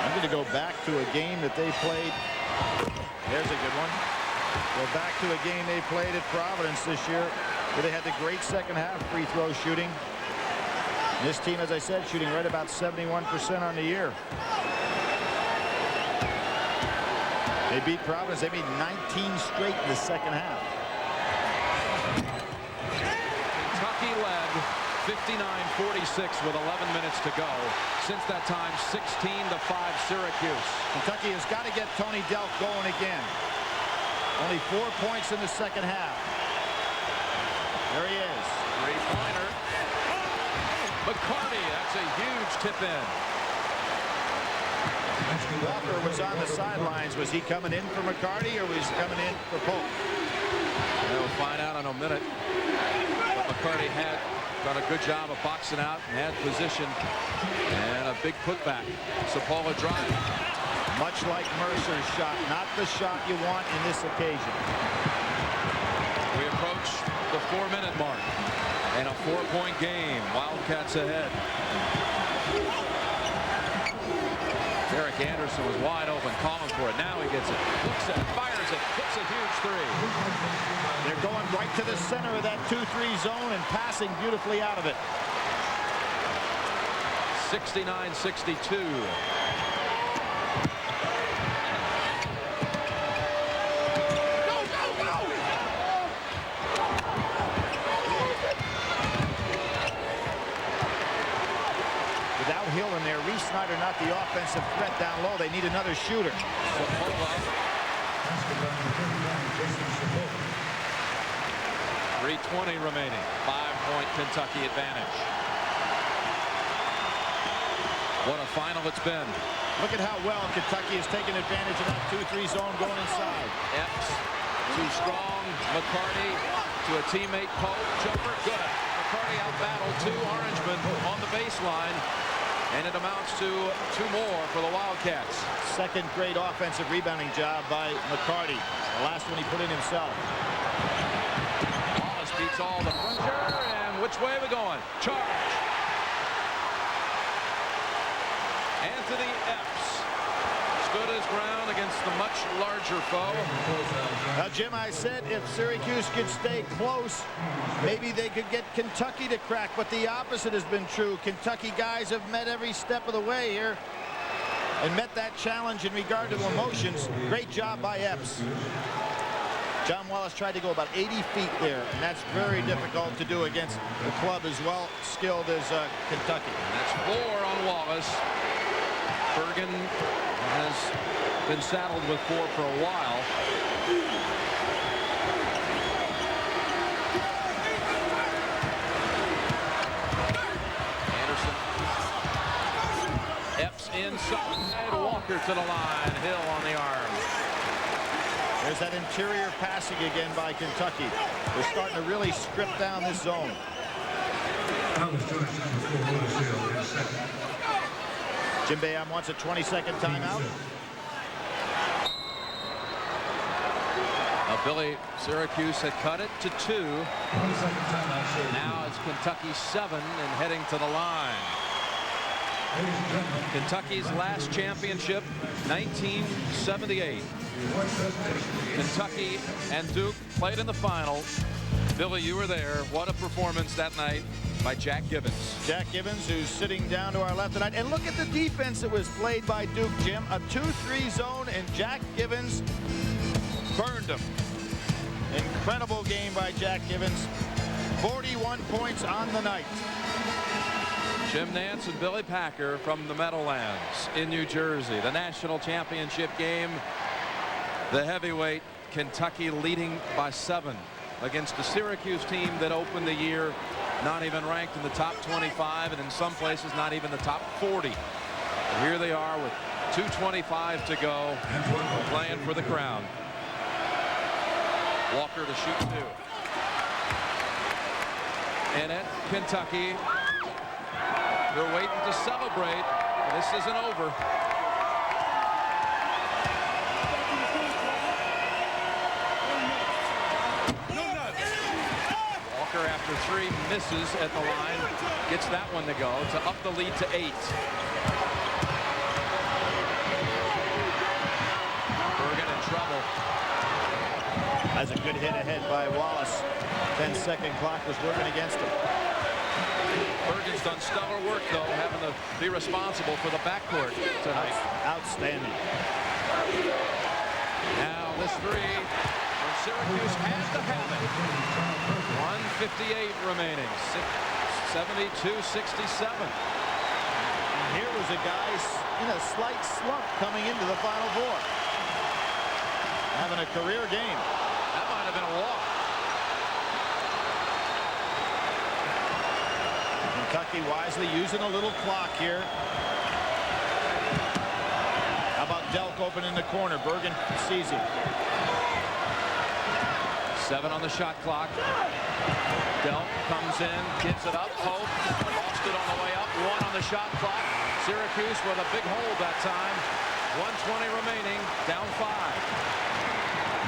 I'm going to go back to a game that they played. There's a good one. Go back to a game they played at Providence this year where they had the great second half free throw shooting. This team, as I said, shooting right about 71% on the year. They beat Providence. They beat 19 straight in the second half. Kentucky led 59-46 with 11 minutes to go. Since that time, 16-5 Syracuse. Kentucky has got to get Tony Delk going again. Only 4 points in the second half. There he is. Three-pointer. McCarty, that's a huge tip in. Walker was on the sidelines. Was he coming in for McCarty or was he coming in for Pope? We'll find out in a minute. But McCarty had done a good job of boxing out and had position and a big putback. Sapola drive. Much like Mercer's shot, not the shot you want in this occasion. We approach the 4-minute mark and a 4-point game. Wildcats ahead. Derek Anderson was wide open, calling for it. Now he gets it. Looks at it, fires it, hits a huge three. They're going right to the center of that 2-3 zone and passing beautifully out of it. 69-62. Hill in there. Snyder not the offensive threat down low. They need another shooter. 3:20 remaining. 5-point Kentucky advantage. What a final it's been. Look at how well Kentucky has taken advantage of that 2-3 zone going inside. Epps too strong. McCarty to a teammate. Pope. Jumper good. McCarty out-battled 2 Orangemen on the baseline. And it amounts to 2 more for the Wildcats. Second great offensive rebounding job by McCarty. The last one he put in himself. Wallace beats all the pressure. And which way are we going? Charge. Anthony Epps stood his ground against the much larger foe. Now, Jim, I said if Syracuse could stay close, maybe they could get Kentucky to crack, but the opposite has been true. Kentucky guys have met every step of the way here and met that challenge in regard to emotions. Great job by Epps. John Wallace tried to go about 80 feet there, and that's very difficult to do against a club as well skilled as Kentucky. And that's 4 on Wallace. Bergen has been saddled with 4 for a while. Anderson. Epps inside. Walker to the line. Hill on the arm. There's that interior passing again by Kentucky. They're starting to really strip down this zone. Jim Boeheim wants a 20-second timeout. A Billy, Syracuse had cut it to 2. Now it's Kentucky 7 and heading to the line. Kentucky's last championship, 1978. Kentucky and Duke played in the final. Billy, you were there. What a performance that night by Jack Givens. Jack Givens, who's sitting down to our left tonight. And look at the defense that was played by Duke, Jim. A 2-3 zone, and Jack Givens burned them. Incredible game by Jack Givens. 41 points on the night. Jim Nance and Billy Packer from the Meadowlands in New Jersey. The national championship game. The heavyweight Kentucky leading by 7 against the Syracuse team that opened the year not even ranked in the top 25, and in some places not even the top 40. And here they are with 2:25 to go, playing for the crown. Walker to shoot 2. And at Kentucky, they're waiting to celebrate. This isn't over. Walker, after 3 misses at the line, gets that one to go to up the lead to 8. Bergen in trouble. That's a good hit ahead by Wallace. 10-second clock was working against him. Bergen's done stellar work, though, having to be responsible for the backcourt tonight. Outstanding. Now this 3 from Syracuse has to have it. 1:58 remaining. 72-67. And here was a guy in a slight slump coming into the Final Four. Having a career game. That might have been a walk. Kentucky wisely using a little clock here. How about Delk open in the corner? Bergen sees him. 7 on the shot clock. Delk comes in, gives it up. Hope lost it on the way up. 1 on the shot clock. Syracuse with a big hold that time. 1:20 remaining. Down 5.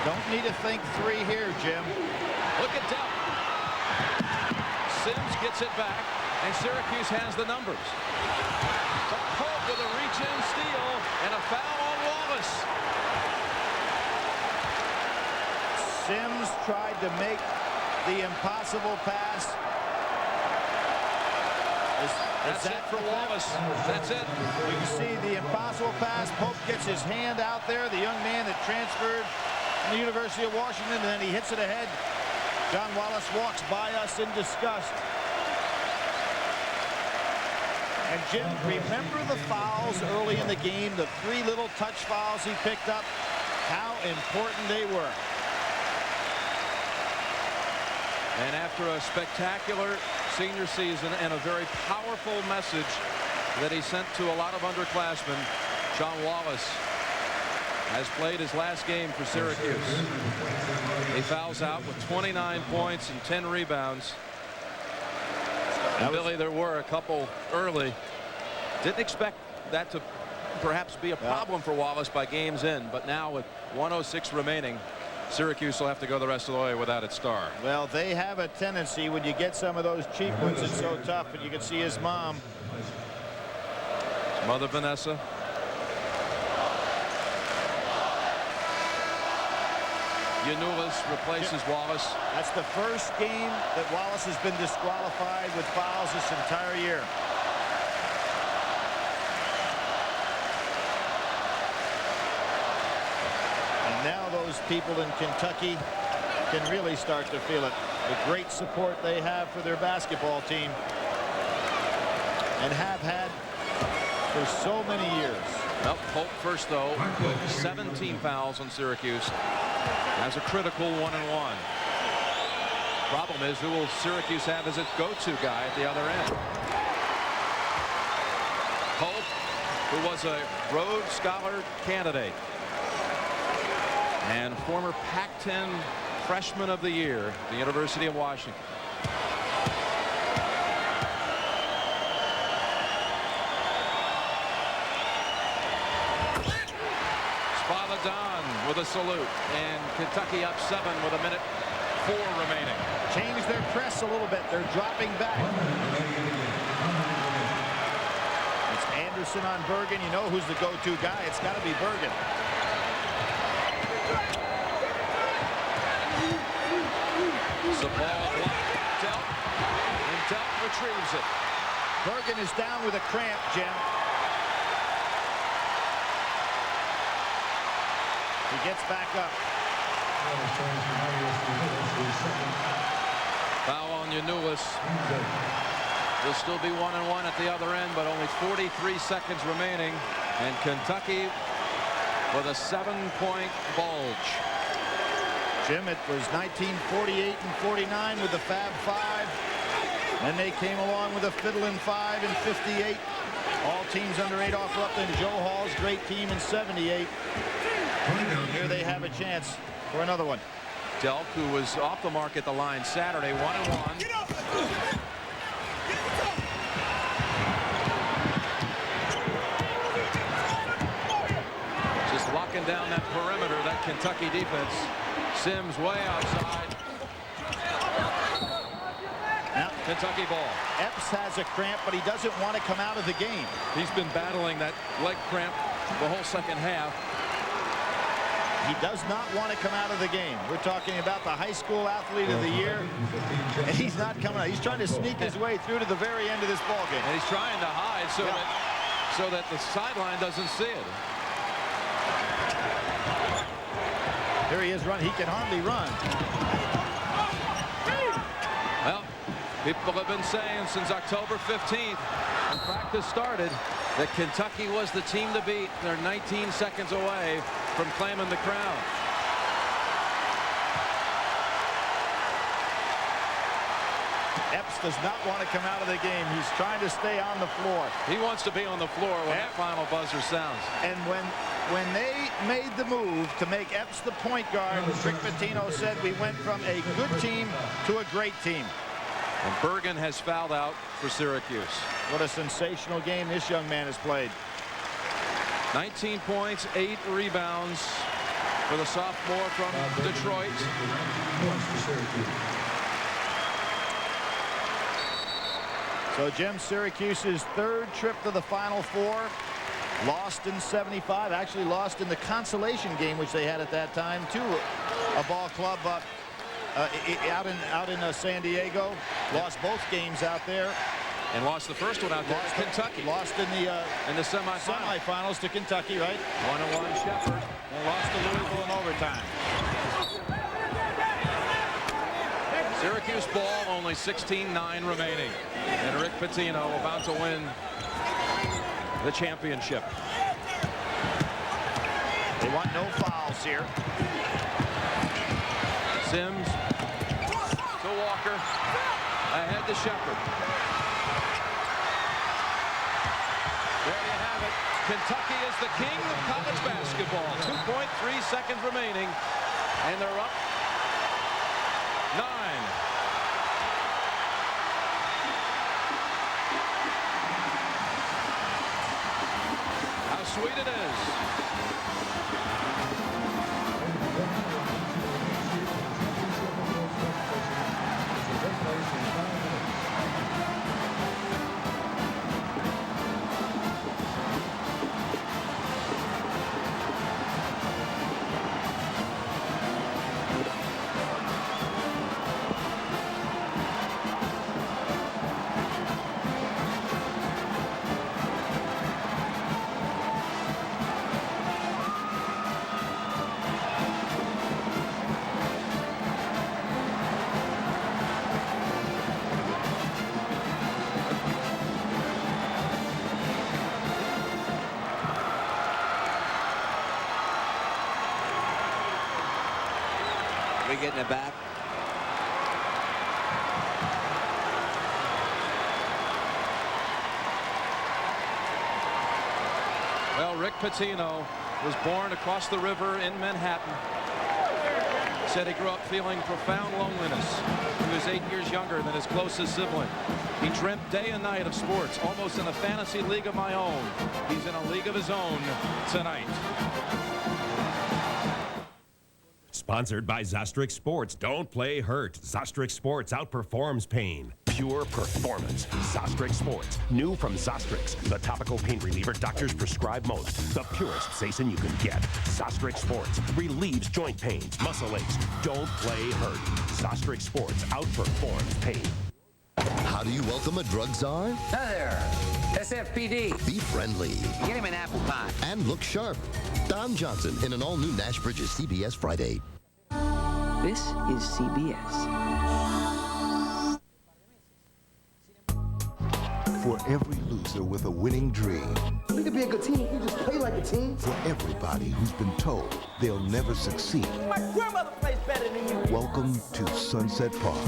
Don't need to think 3 here, Jim. Look at Delk. Sims gets it back, and Syracuse has the numbers. But Pope with a reach-in steal and a foul on Wallace. Sims tried to make the impossible pass. That's it for Wallace. That's it. You can see the impossible pass. Pope gets his hand out there, the young man that transferred from the University of Washington, and then he hits it ahead. John Wallace walks by us in disgust. And Jim, remember the fouls early in the game, the 3 little touch fouls he picked up, how important they were. And after a spectacular senior season and a very powerful message that he sent to a lot of underclassmen, John Wallace has played his last game for Syracuse. He fouls out with 29 points and 10 rebounds. And Billy, there were a couple early. Didn't expect that to perhaps be a problem for Wallace by game's end, but now with 1:06 remaining, Syracuse will have to go the rest of the way without its star. Well, they have a tendency when you get some of those cheap ones, it's so tough, and you can see his mom. His mother, Vanessa. Yanulis replaces Wallace. That's the first game that Wallace has been disqualified with fouls this entire year. And now those people in Kentucky can really start to feel it. The great support they have for their basketball team and have had for so many years. Well, Pope first, though. 17 fouls on Syracuse. Has a critical 1-and-1. Problem is, who will Syracuse have as its go-to guy at the other end? Pope, who was a Rhodes Scholar candidate and former Pac-10 Freshman of the Year at the University of Washington. Don with a salute, and Kentucky up 7 with 1:04 remaining. Change their press a little bit. They're dropping back. It's Anderson on Bergen. You know who's the go-to guy. It's got to be Bergen. It's a ball blocked. Delp, and Delp retrieves it. Bergen is down with a cramp, Jim. He gets back up. Foul on Yanulis. Will still be 1-1 at the other end, but only 43 seconds remaining, and Kentucky with a 7-point bulge. Jim, it was 1948 and 49 with the Fab Five. Then they came along with a Fiddlin' Five in 58. All teams under Adolph Rupp and Joe Hall's great team in 78. And here they have a chance for another one. Delp, who was off the mark at the line Saturday, 1-1. Just locking down that perimeter, that Kentucky defense. Sims way outside. Now, Kentucky ball. Epps has a cramp, but he doesn't want to come out of the game. He's been battling that leg cramp the whole second half. He does not want to come out of the game. We're talking about the high school athlete of the year, and he's not coming out. He's trying to sneak his way through to the very end of this ball game. And he's trying to hide so that the sideline doesn't see it. Here he is running. He can hardly run. Well, people have been saying since October 15th, when practice started, that Kentucky was the team to beat. They're 19 seconds away from claiming the crown. Epps does not want to come out of the game. He's trying to stay on the floor. He wants to be on the floor when that final buzzer sounds. And when they made the move to make Epps the point guard, Rick Pitino said we went from a good team to a great team. And Bergen has fouled out for Syracuse. What a sensational game this young man has played. 19 points, 8 rebounds for the sophomore from Detroit. So Jim, Syracuse's third trip to the Final Four. Lost in 75, actually lost in the consolation game, which they had at that time, to a ball club out in San Diego. Lost both games out there. And lost the first one out there to Kentucky. Lost in the semifinals to Kentucky, right? 1-1 Shepherd. And lost to Louisville in overtime. Syracuse ball, only 16-9 remaining. And Rick Pitino about to win the championship. They want no fouls here. Sims to Walker. Ahead to Shepherd. There you have it. Kentucky is the king of college basketball. 2.3 seconds remaining. And they're up 9. How sweet it is. We getting it back. Well, Rick Pitino was born across the river in Manhattan. Said he grew up feeling profound loneliness. He was 8 years younger than his closest sibling. He dreamt day and night of sports, almost in a fantasy league of my own. He's in a league of his own tonight. Sponsored by Zostrix Sports. Don't play hurt. Zostrix Sports outperforms pain. Pure performance. Zostrix Sports. New from Zostrix. The topical pain reliever doctors prescribe most. The purest Zayson you can get. Zostrix Sports. Relieves joint pains, muscle aches. Don't play hurt. Zostrix Sports outperforms pain. How do you welcome a drug czar? Hi there. SFPD. Be friendly. Get him an apple pie. And look sharp. Don Johnson in an all-new Nash Bridges CBS Friday. This is CBS. For every loser with a winning dream. We could be a good team. We just play like a team. For everybody who's been told they'll never succeed. My grandmother plays better than you. Welcome to Sunset Park.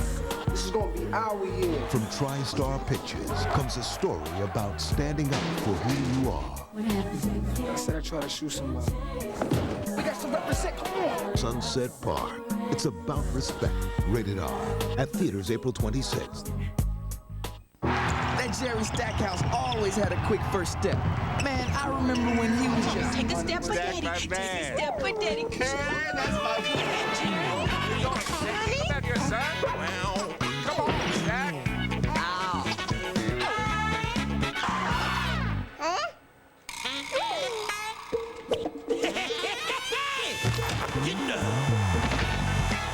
This is going to be our year. From TriStar Pictures comes a story about standing up for who you are. What happened? I said I tried to shoot somebody. We got to represent. Come on. Sunset Park. It's about respect. Rated R. At theaters April 26th. That Jerry Stackhouse always had a quick first step. Man, I remember when he was just... Take a step for daddy. Take a step for daddy. Hey, that's my man. You gonna say about your son? Well, come on, Stack. Ow. Huh?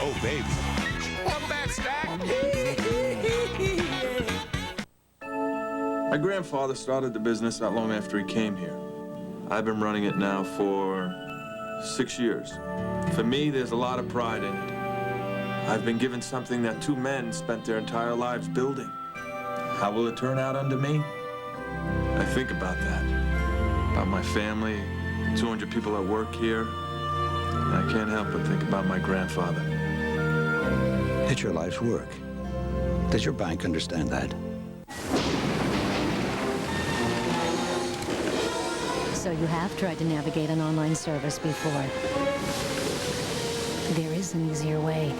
Oh, baby. Welcome back, Stack. My grandfather started the business not long after he came here. I've been running it now for 6 years. For me, there's a lot of pride in it. I've been given something that two men spent their entire lives building. How will it turn out under me? I think about that. About my family, the 200 people that work here. And I can't help but think about my grandfather. It's your life's work. Does your bank understand that? So you have tried to navigate an online service before. There is an easier way.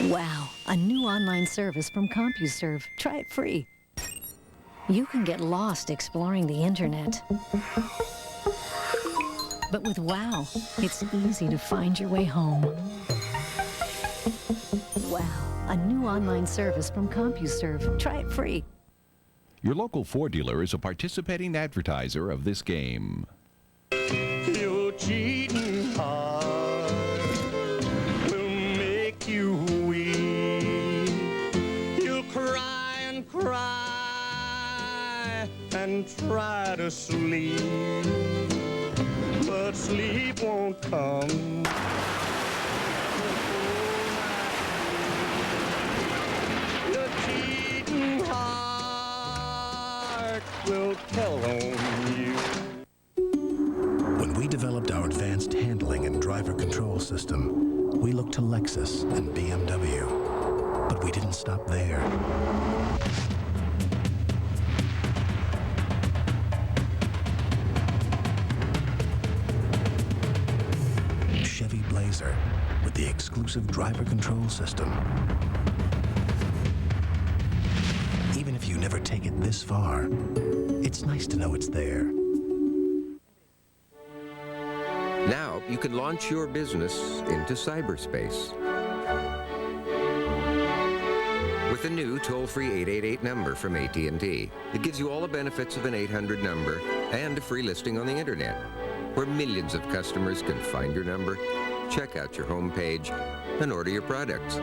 Wow, a new online service from CompuServe. Try it free. You can get lost exploring the internet. But with WOW, it's easy to find your way home. WOW, a new online service from CompuServe. Try it free. Your local Ford dealer is a participating advertiser of this game. Your cheating heart will make you weep. You'll cry and cry and try to sleep, but sleep won't come. Your cheating heart will tell on you. When we developed our advanced handling and driver control system, we looked to Lexus and BMW. But we didn't stop there. Chevy Blazer with the exclusive driver control system. Even if you never take it this far, it's nice to know it's there. Now you can launch your business into cyberspace with a new toll-free 888 number from AT&T. It gives you all the benefits of an 800 number and a free listing on the internet, where millions of customers can find your number, check out your homepage, and order your products.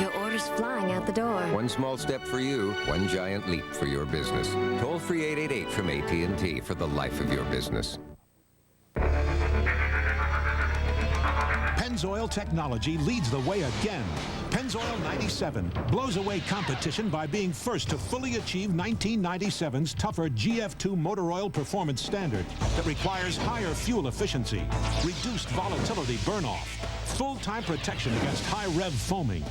Your order's flying out the door. One small step for you, one giant leap for your business. Toll-free 888 from AT&T for the life of your business. Pennzoil technology leads the way again. Pennzoil 97 blows away competition by being first to fully achieve 1997's tougher GF2 motor oil performance standard that requires higher fuel efficiency, reduced volatility burn-off, full-time protection against high-rev foaming.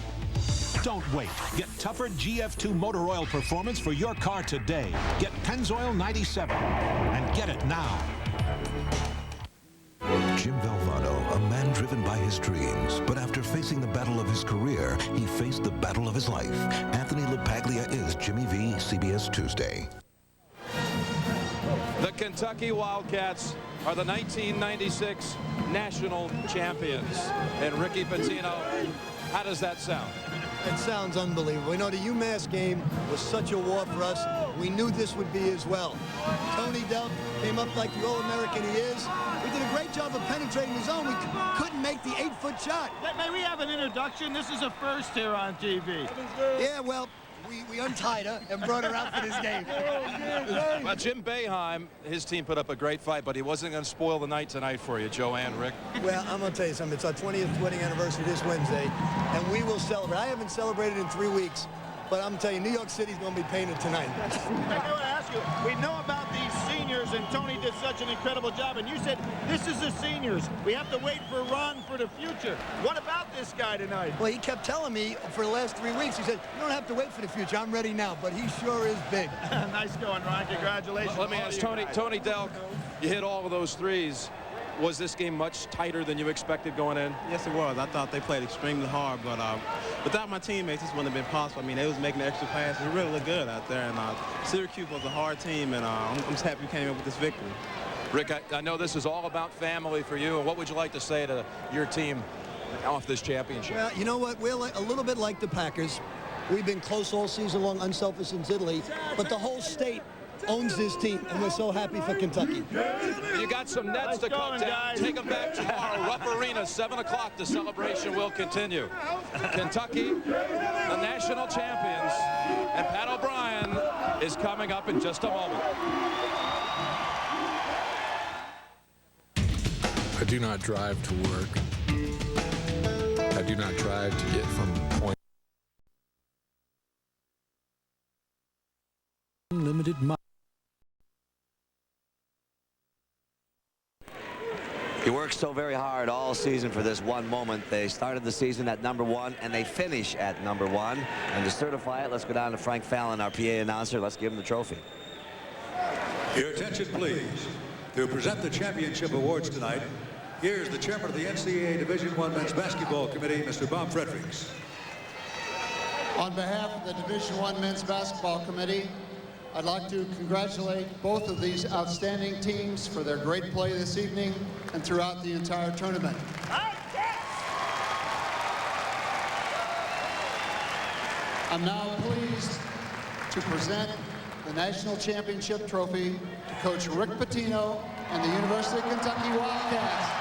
Don't wait. Get tougher GF2 motor oil performance for your car today. Get Pennzoil 97 and get it now. Jim Valvano, a man driven by his dreams, but after facing the battle of his career, he faced the battle of his life. Anthony LaPaglia is Jimmy V, CBS Tuesday. The The Kentucky Wildcats are the 1996 national champions. And Ricky Pitino, how does that sound? It sounds unbelievable. You know, the UMass game was such a war for us. We knew this would be as well. Tony Delk came up like the All-American he is. We did a great job of penetrating the zone. We couldn't make the 8-foot shot. May we have an introduction? This is a first here on TV. Yeah, well, we untied her and brought her out for this game. Well, Jim Boeheim, his team put up a great fight, but he wasn't going to spoil the night tonight for you, Joanne, Rick. Well, I'm going to tell you something. It's our 20th wedding anniversary this Wednesday, and we will celebrate. I haven't celebrated in 3 weeks, but I'm telling you, New York City's going to be painted tonight. I want to ask you, we know about these seniors, and Tony did such an incredible job, and you said, this is the seniors. We have to wait for Ron for the future. What about this guy tonight? Well, he kept telling me for the last 3 weeks, he said, you don't have to wait for the future. I'm ready now, but he sure is big. Nice going, Ron. Congratulations. Let me ask Tony Delk, you hit all of those threes. Was this game much tighter than you expected going in? Yes, it was. I thought they played extremely hard, but without my teammates, this wouldn't have been possible. I mean, they was making the extra passes. It really looked good out there, and Syracuse was a hard team, and I'm just happy we came in with this victory. Rick, I know this is all about family for you, and what would you like to say to your team off this championship? Well, you know what? We're a little bit like the Packers. We've been close all season long, unselfish since Italy, but the whole state owns this team, and we're so happy for Kentucky. You got some nets to cut down. Take them back tomorrow. Rupp Arena, 7 o'clock. The celebration will continue. Kentucky, the national champions, and Pat O'Brien is coming up in just a moment. I do not drive to work. I do not drive to get from point. Unlimited money. He worked so very hard all season for this one moment. They started the season at #1, and they finish at #1. And to certify it, let's go down to Frank Fallon, our PA announcer. Let's give him the trophy. Your attention, please. To present the championship awards tonight, here's the chairman of the NCAA Division I Men's Basketball Committee, Mr. Bob Fredericks. On behalf of the Division I Men's Basketball Committee, I'd like to congratulate both of these outstanding teams for their great play this evening and throughout the entire tournament. I'm now pleased to present the National Championship Trophy to Coach Rick Pitino and the University of Kentucky Wildcats.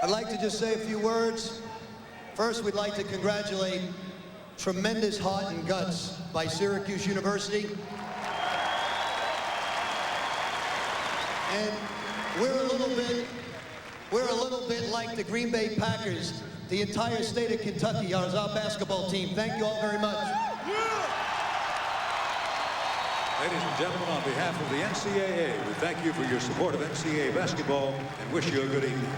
I'd like to just say a few words. First, we'd like to congratulate tremendous heart and guts by Syracuse University. And we're a little bit like the Green Bay Packers. The entire state of Kentucky is our basketball team. Thank you all very much. Ladies and gentlemen, on behalf of the NCAA, we thank you for your support of NCAA basketball and wish you a good evening.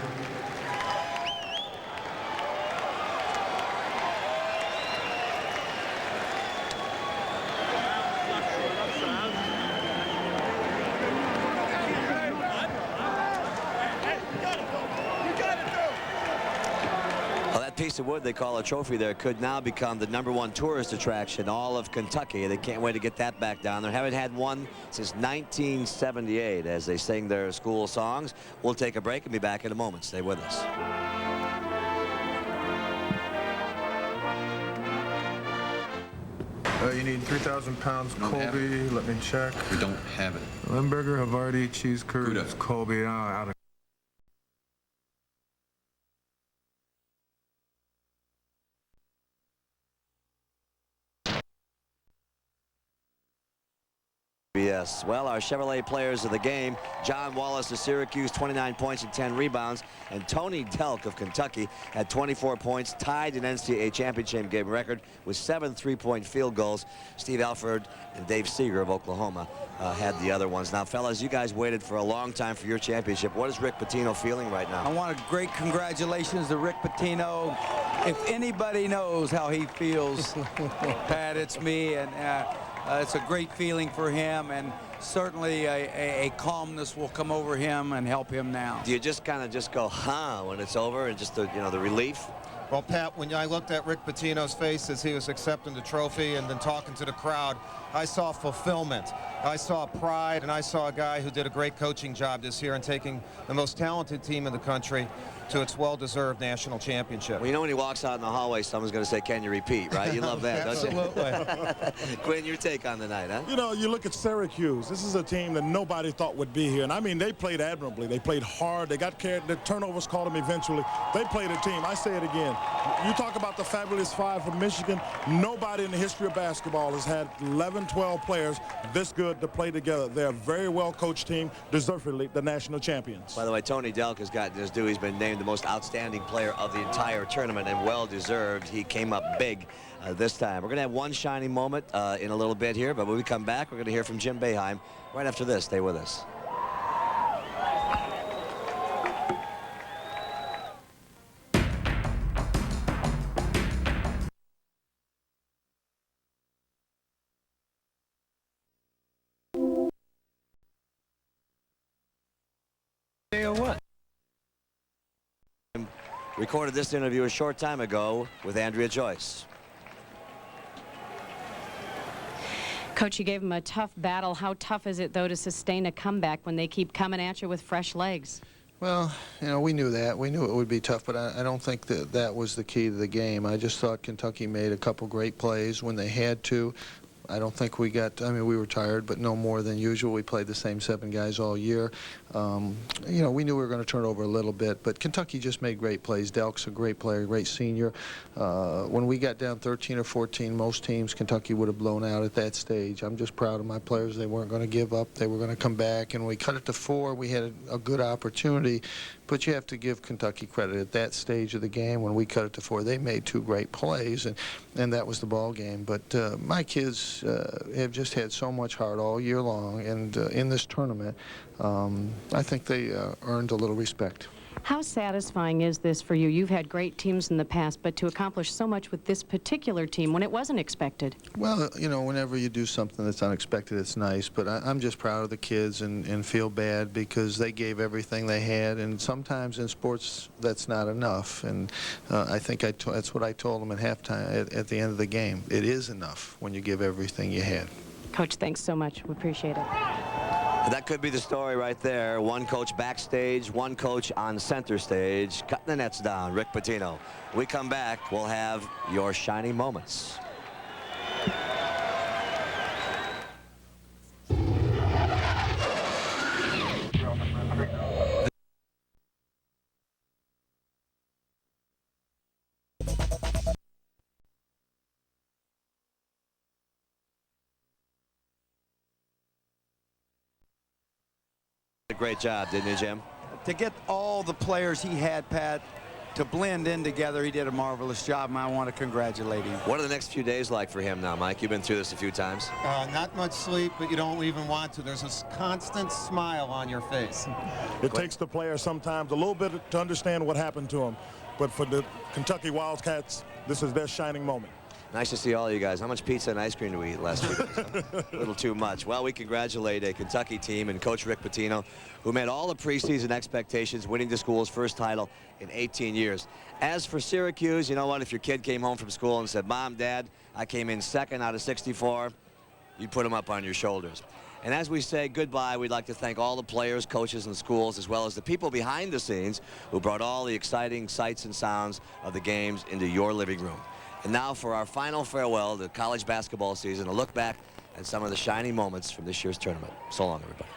Piece of wood they call a trophy there could now become the #1 tourist attraction all of Kentucky. They can't wait to get that back down there. Haven't had one since 1978 as they sing their school songs. We'll take a break and be back in a moment. Stay with us. You need 3,000 pounds Colby. Let me check. We don't have it. Limburger, Havarti, cheese curds, Colby. Out of Yes, well, our Chevrolet players of the game, John Wallace of Syracuse, 29 points and 10 rebounds, and Tony Delk of Kentucky had 24 points, tied an NCAA championship game record with 7 3-point field goals. Steve Alford and Dave Seeger of Oklahoma had the other ones. Now, fellas, you guys waited for a long time for your championship. What is Rick Pitino feeling right now? I want a great congratulations to Rick Pitino. If anybody knows how he feels, Pat, it's me. And It's a great feeling for him, and certainly a calmness will come over him and help him now. Do you just kind of just go, huh, when it's over, and just the, you know, the relief? Well, Pat, when I looked at Rick Pitino's face as he was accepting the trophy and then talking to the crowd, I saw fulfillment. I saw pride, and I saw a guy who did a great coaching job this year in taking the most talented team in the country to its well-deserved national championship. Well, you know, when he walks out in the hallway, someone's going to say, "Can you repeat?" Right? You love that, don't you? Absolutely. Quinn, your take on the night, huh? You know, you look at Syracuse. This is a team that nobody thought would be here. And I mean, they played admirably. They played hard. They got carried. The turnovers caught them eventually. They played a team. I say it again. You talk about the fabulous five from Michigan. Nobody in the history of basketball has had 11, 12 players this good to play together. They're a very well-coached team, deservedly the national champions. By the way, Tony Delk has gotten his due. He's been named the most outstanding player of the entire tournament, and well-deserved. He came up big this time. We're going to have one shining moment in a little bit here, but when we come back, we're going to hear from Jim Boeheim right after this. Stay with us. Or what? Recorded this interview a short time ago with Andrea Joyce. Coach, you gave them a tough battle. How tough is it, though, to sustain a comeback when they keep coming at you with fresh legs? Well, you know, we knew that. We knew it would be tough, but I don't think that that was the key to the game. I just thought Kentucky made a couple great plays when they had to. I don't think we got, I mean, we were tired, but no more than usual. We played the same 7 guys all year. You know, we knew we were going to turn over a little bit, but Kentucky just made great plays. Delk's a great player, great senior. When we got down 13 or 14, most teams Kentucky would have blown out at that stage. I'm just proud of my players. They weren't going to give up. They were going to come back, and we cut it to 4. We had a good opportunity, but you have to give Kentucky credit. At that stage of the game, when we cut it to 4, they made 2 great plays, and that was the ball game. But my kids have just had so much heart all year long, and in this tournament, I think they earned a little respect. How satisfying is this for you? You've had great teams in the past, but to accomplish so much with this particular team when it wasn't expected? Well, you know, whenever you do something that's unexpected, it's nice, but I'm just proud of the kids and feel bad because they gave everything they had, and sometimes in sports that's not enough, and I think that's what I told them at halftime, at the end of the game. It is enough when you give everything you had. Coach, thanks so much. We appreciate it. That could be the story right there. One coach backstage, one coach on center stage, cutting the nets down. Rick Pitino. When we come back, we'll have your shining moments. A great job, didn't you, Jim? To get all the players he had, Pat, to blend in together, he did a marvelous job, and I want to congratulate him. What are the next few days like for him now, Mike? You've been through this a few times. Not much sleep, but you don't even want to. There's this constant smile on your face. It takes the player sometimes a little bit to understand what happened to him. But for the Kentucky Wildcats, this is their shining moment. Nice to see all you guys. How much pizza and ice cream did we eat last week? A little too much. Well, we congratulate a Kentucky team and Coach Rick Pitino, who met all the preseason expectations, winning the school's first title in 18 years. As for Syracuse, you know what? If your kid came home from school and said, "Mom, Dad, I came in 2nd out of 64, you'd put them up on your shoulders. And as we say goodbye, we'd like to thank all the players, coaches, and schools, as well as the people behind the scenes who brought all the exciting sights and sounds of the games into your living room. And now for our final farewell to the college basketball season, a look back at some of the shining moments from this year's tournament. So long, everybody.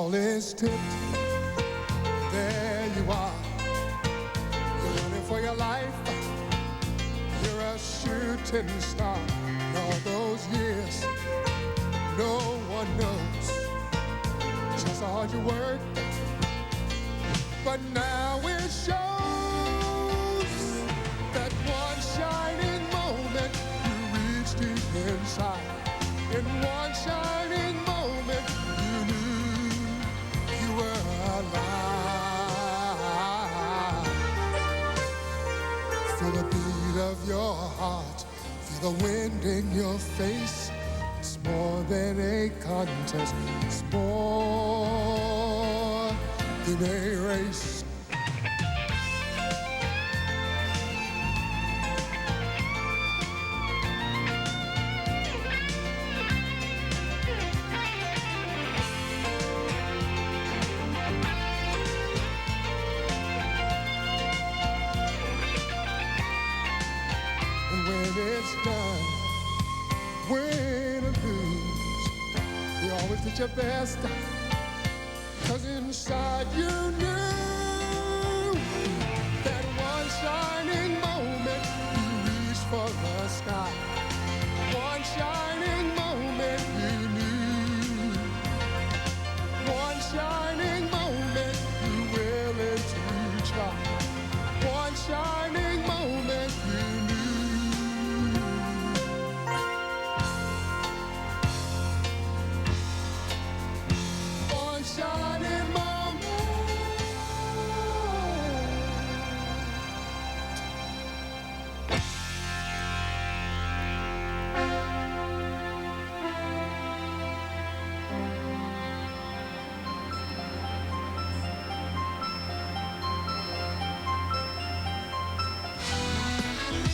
ball is tipped. There you are. You're running for your life. You're a shooting star. And all those years, no one knows just how hard you work. But now it shows that one shining moment you reached deep inside. In one shining moment you knew you were alive. Feel the beat of your heart, feel the wind in your face. It's more than a contest, it's more than a race. And when it's done, win or lose, you always did your best. 'Cause inside you knew that one shining moment you reached for the sky. One shining moment you knew. One shining moment you willing to try. One shining moment you knew. One shining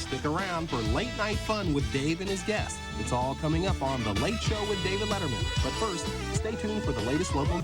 Stick around for late night fun with Dave and his guests. It's all coming up on The Late Show with David Letterman. But first, stay tuned for the latest local...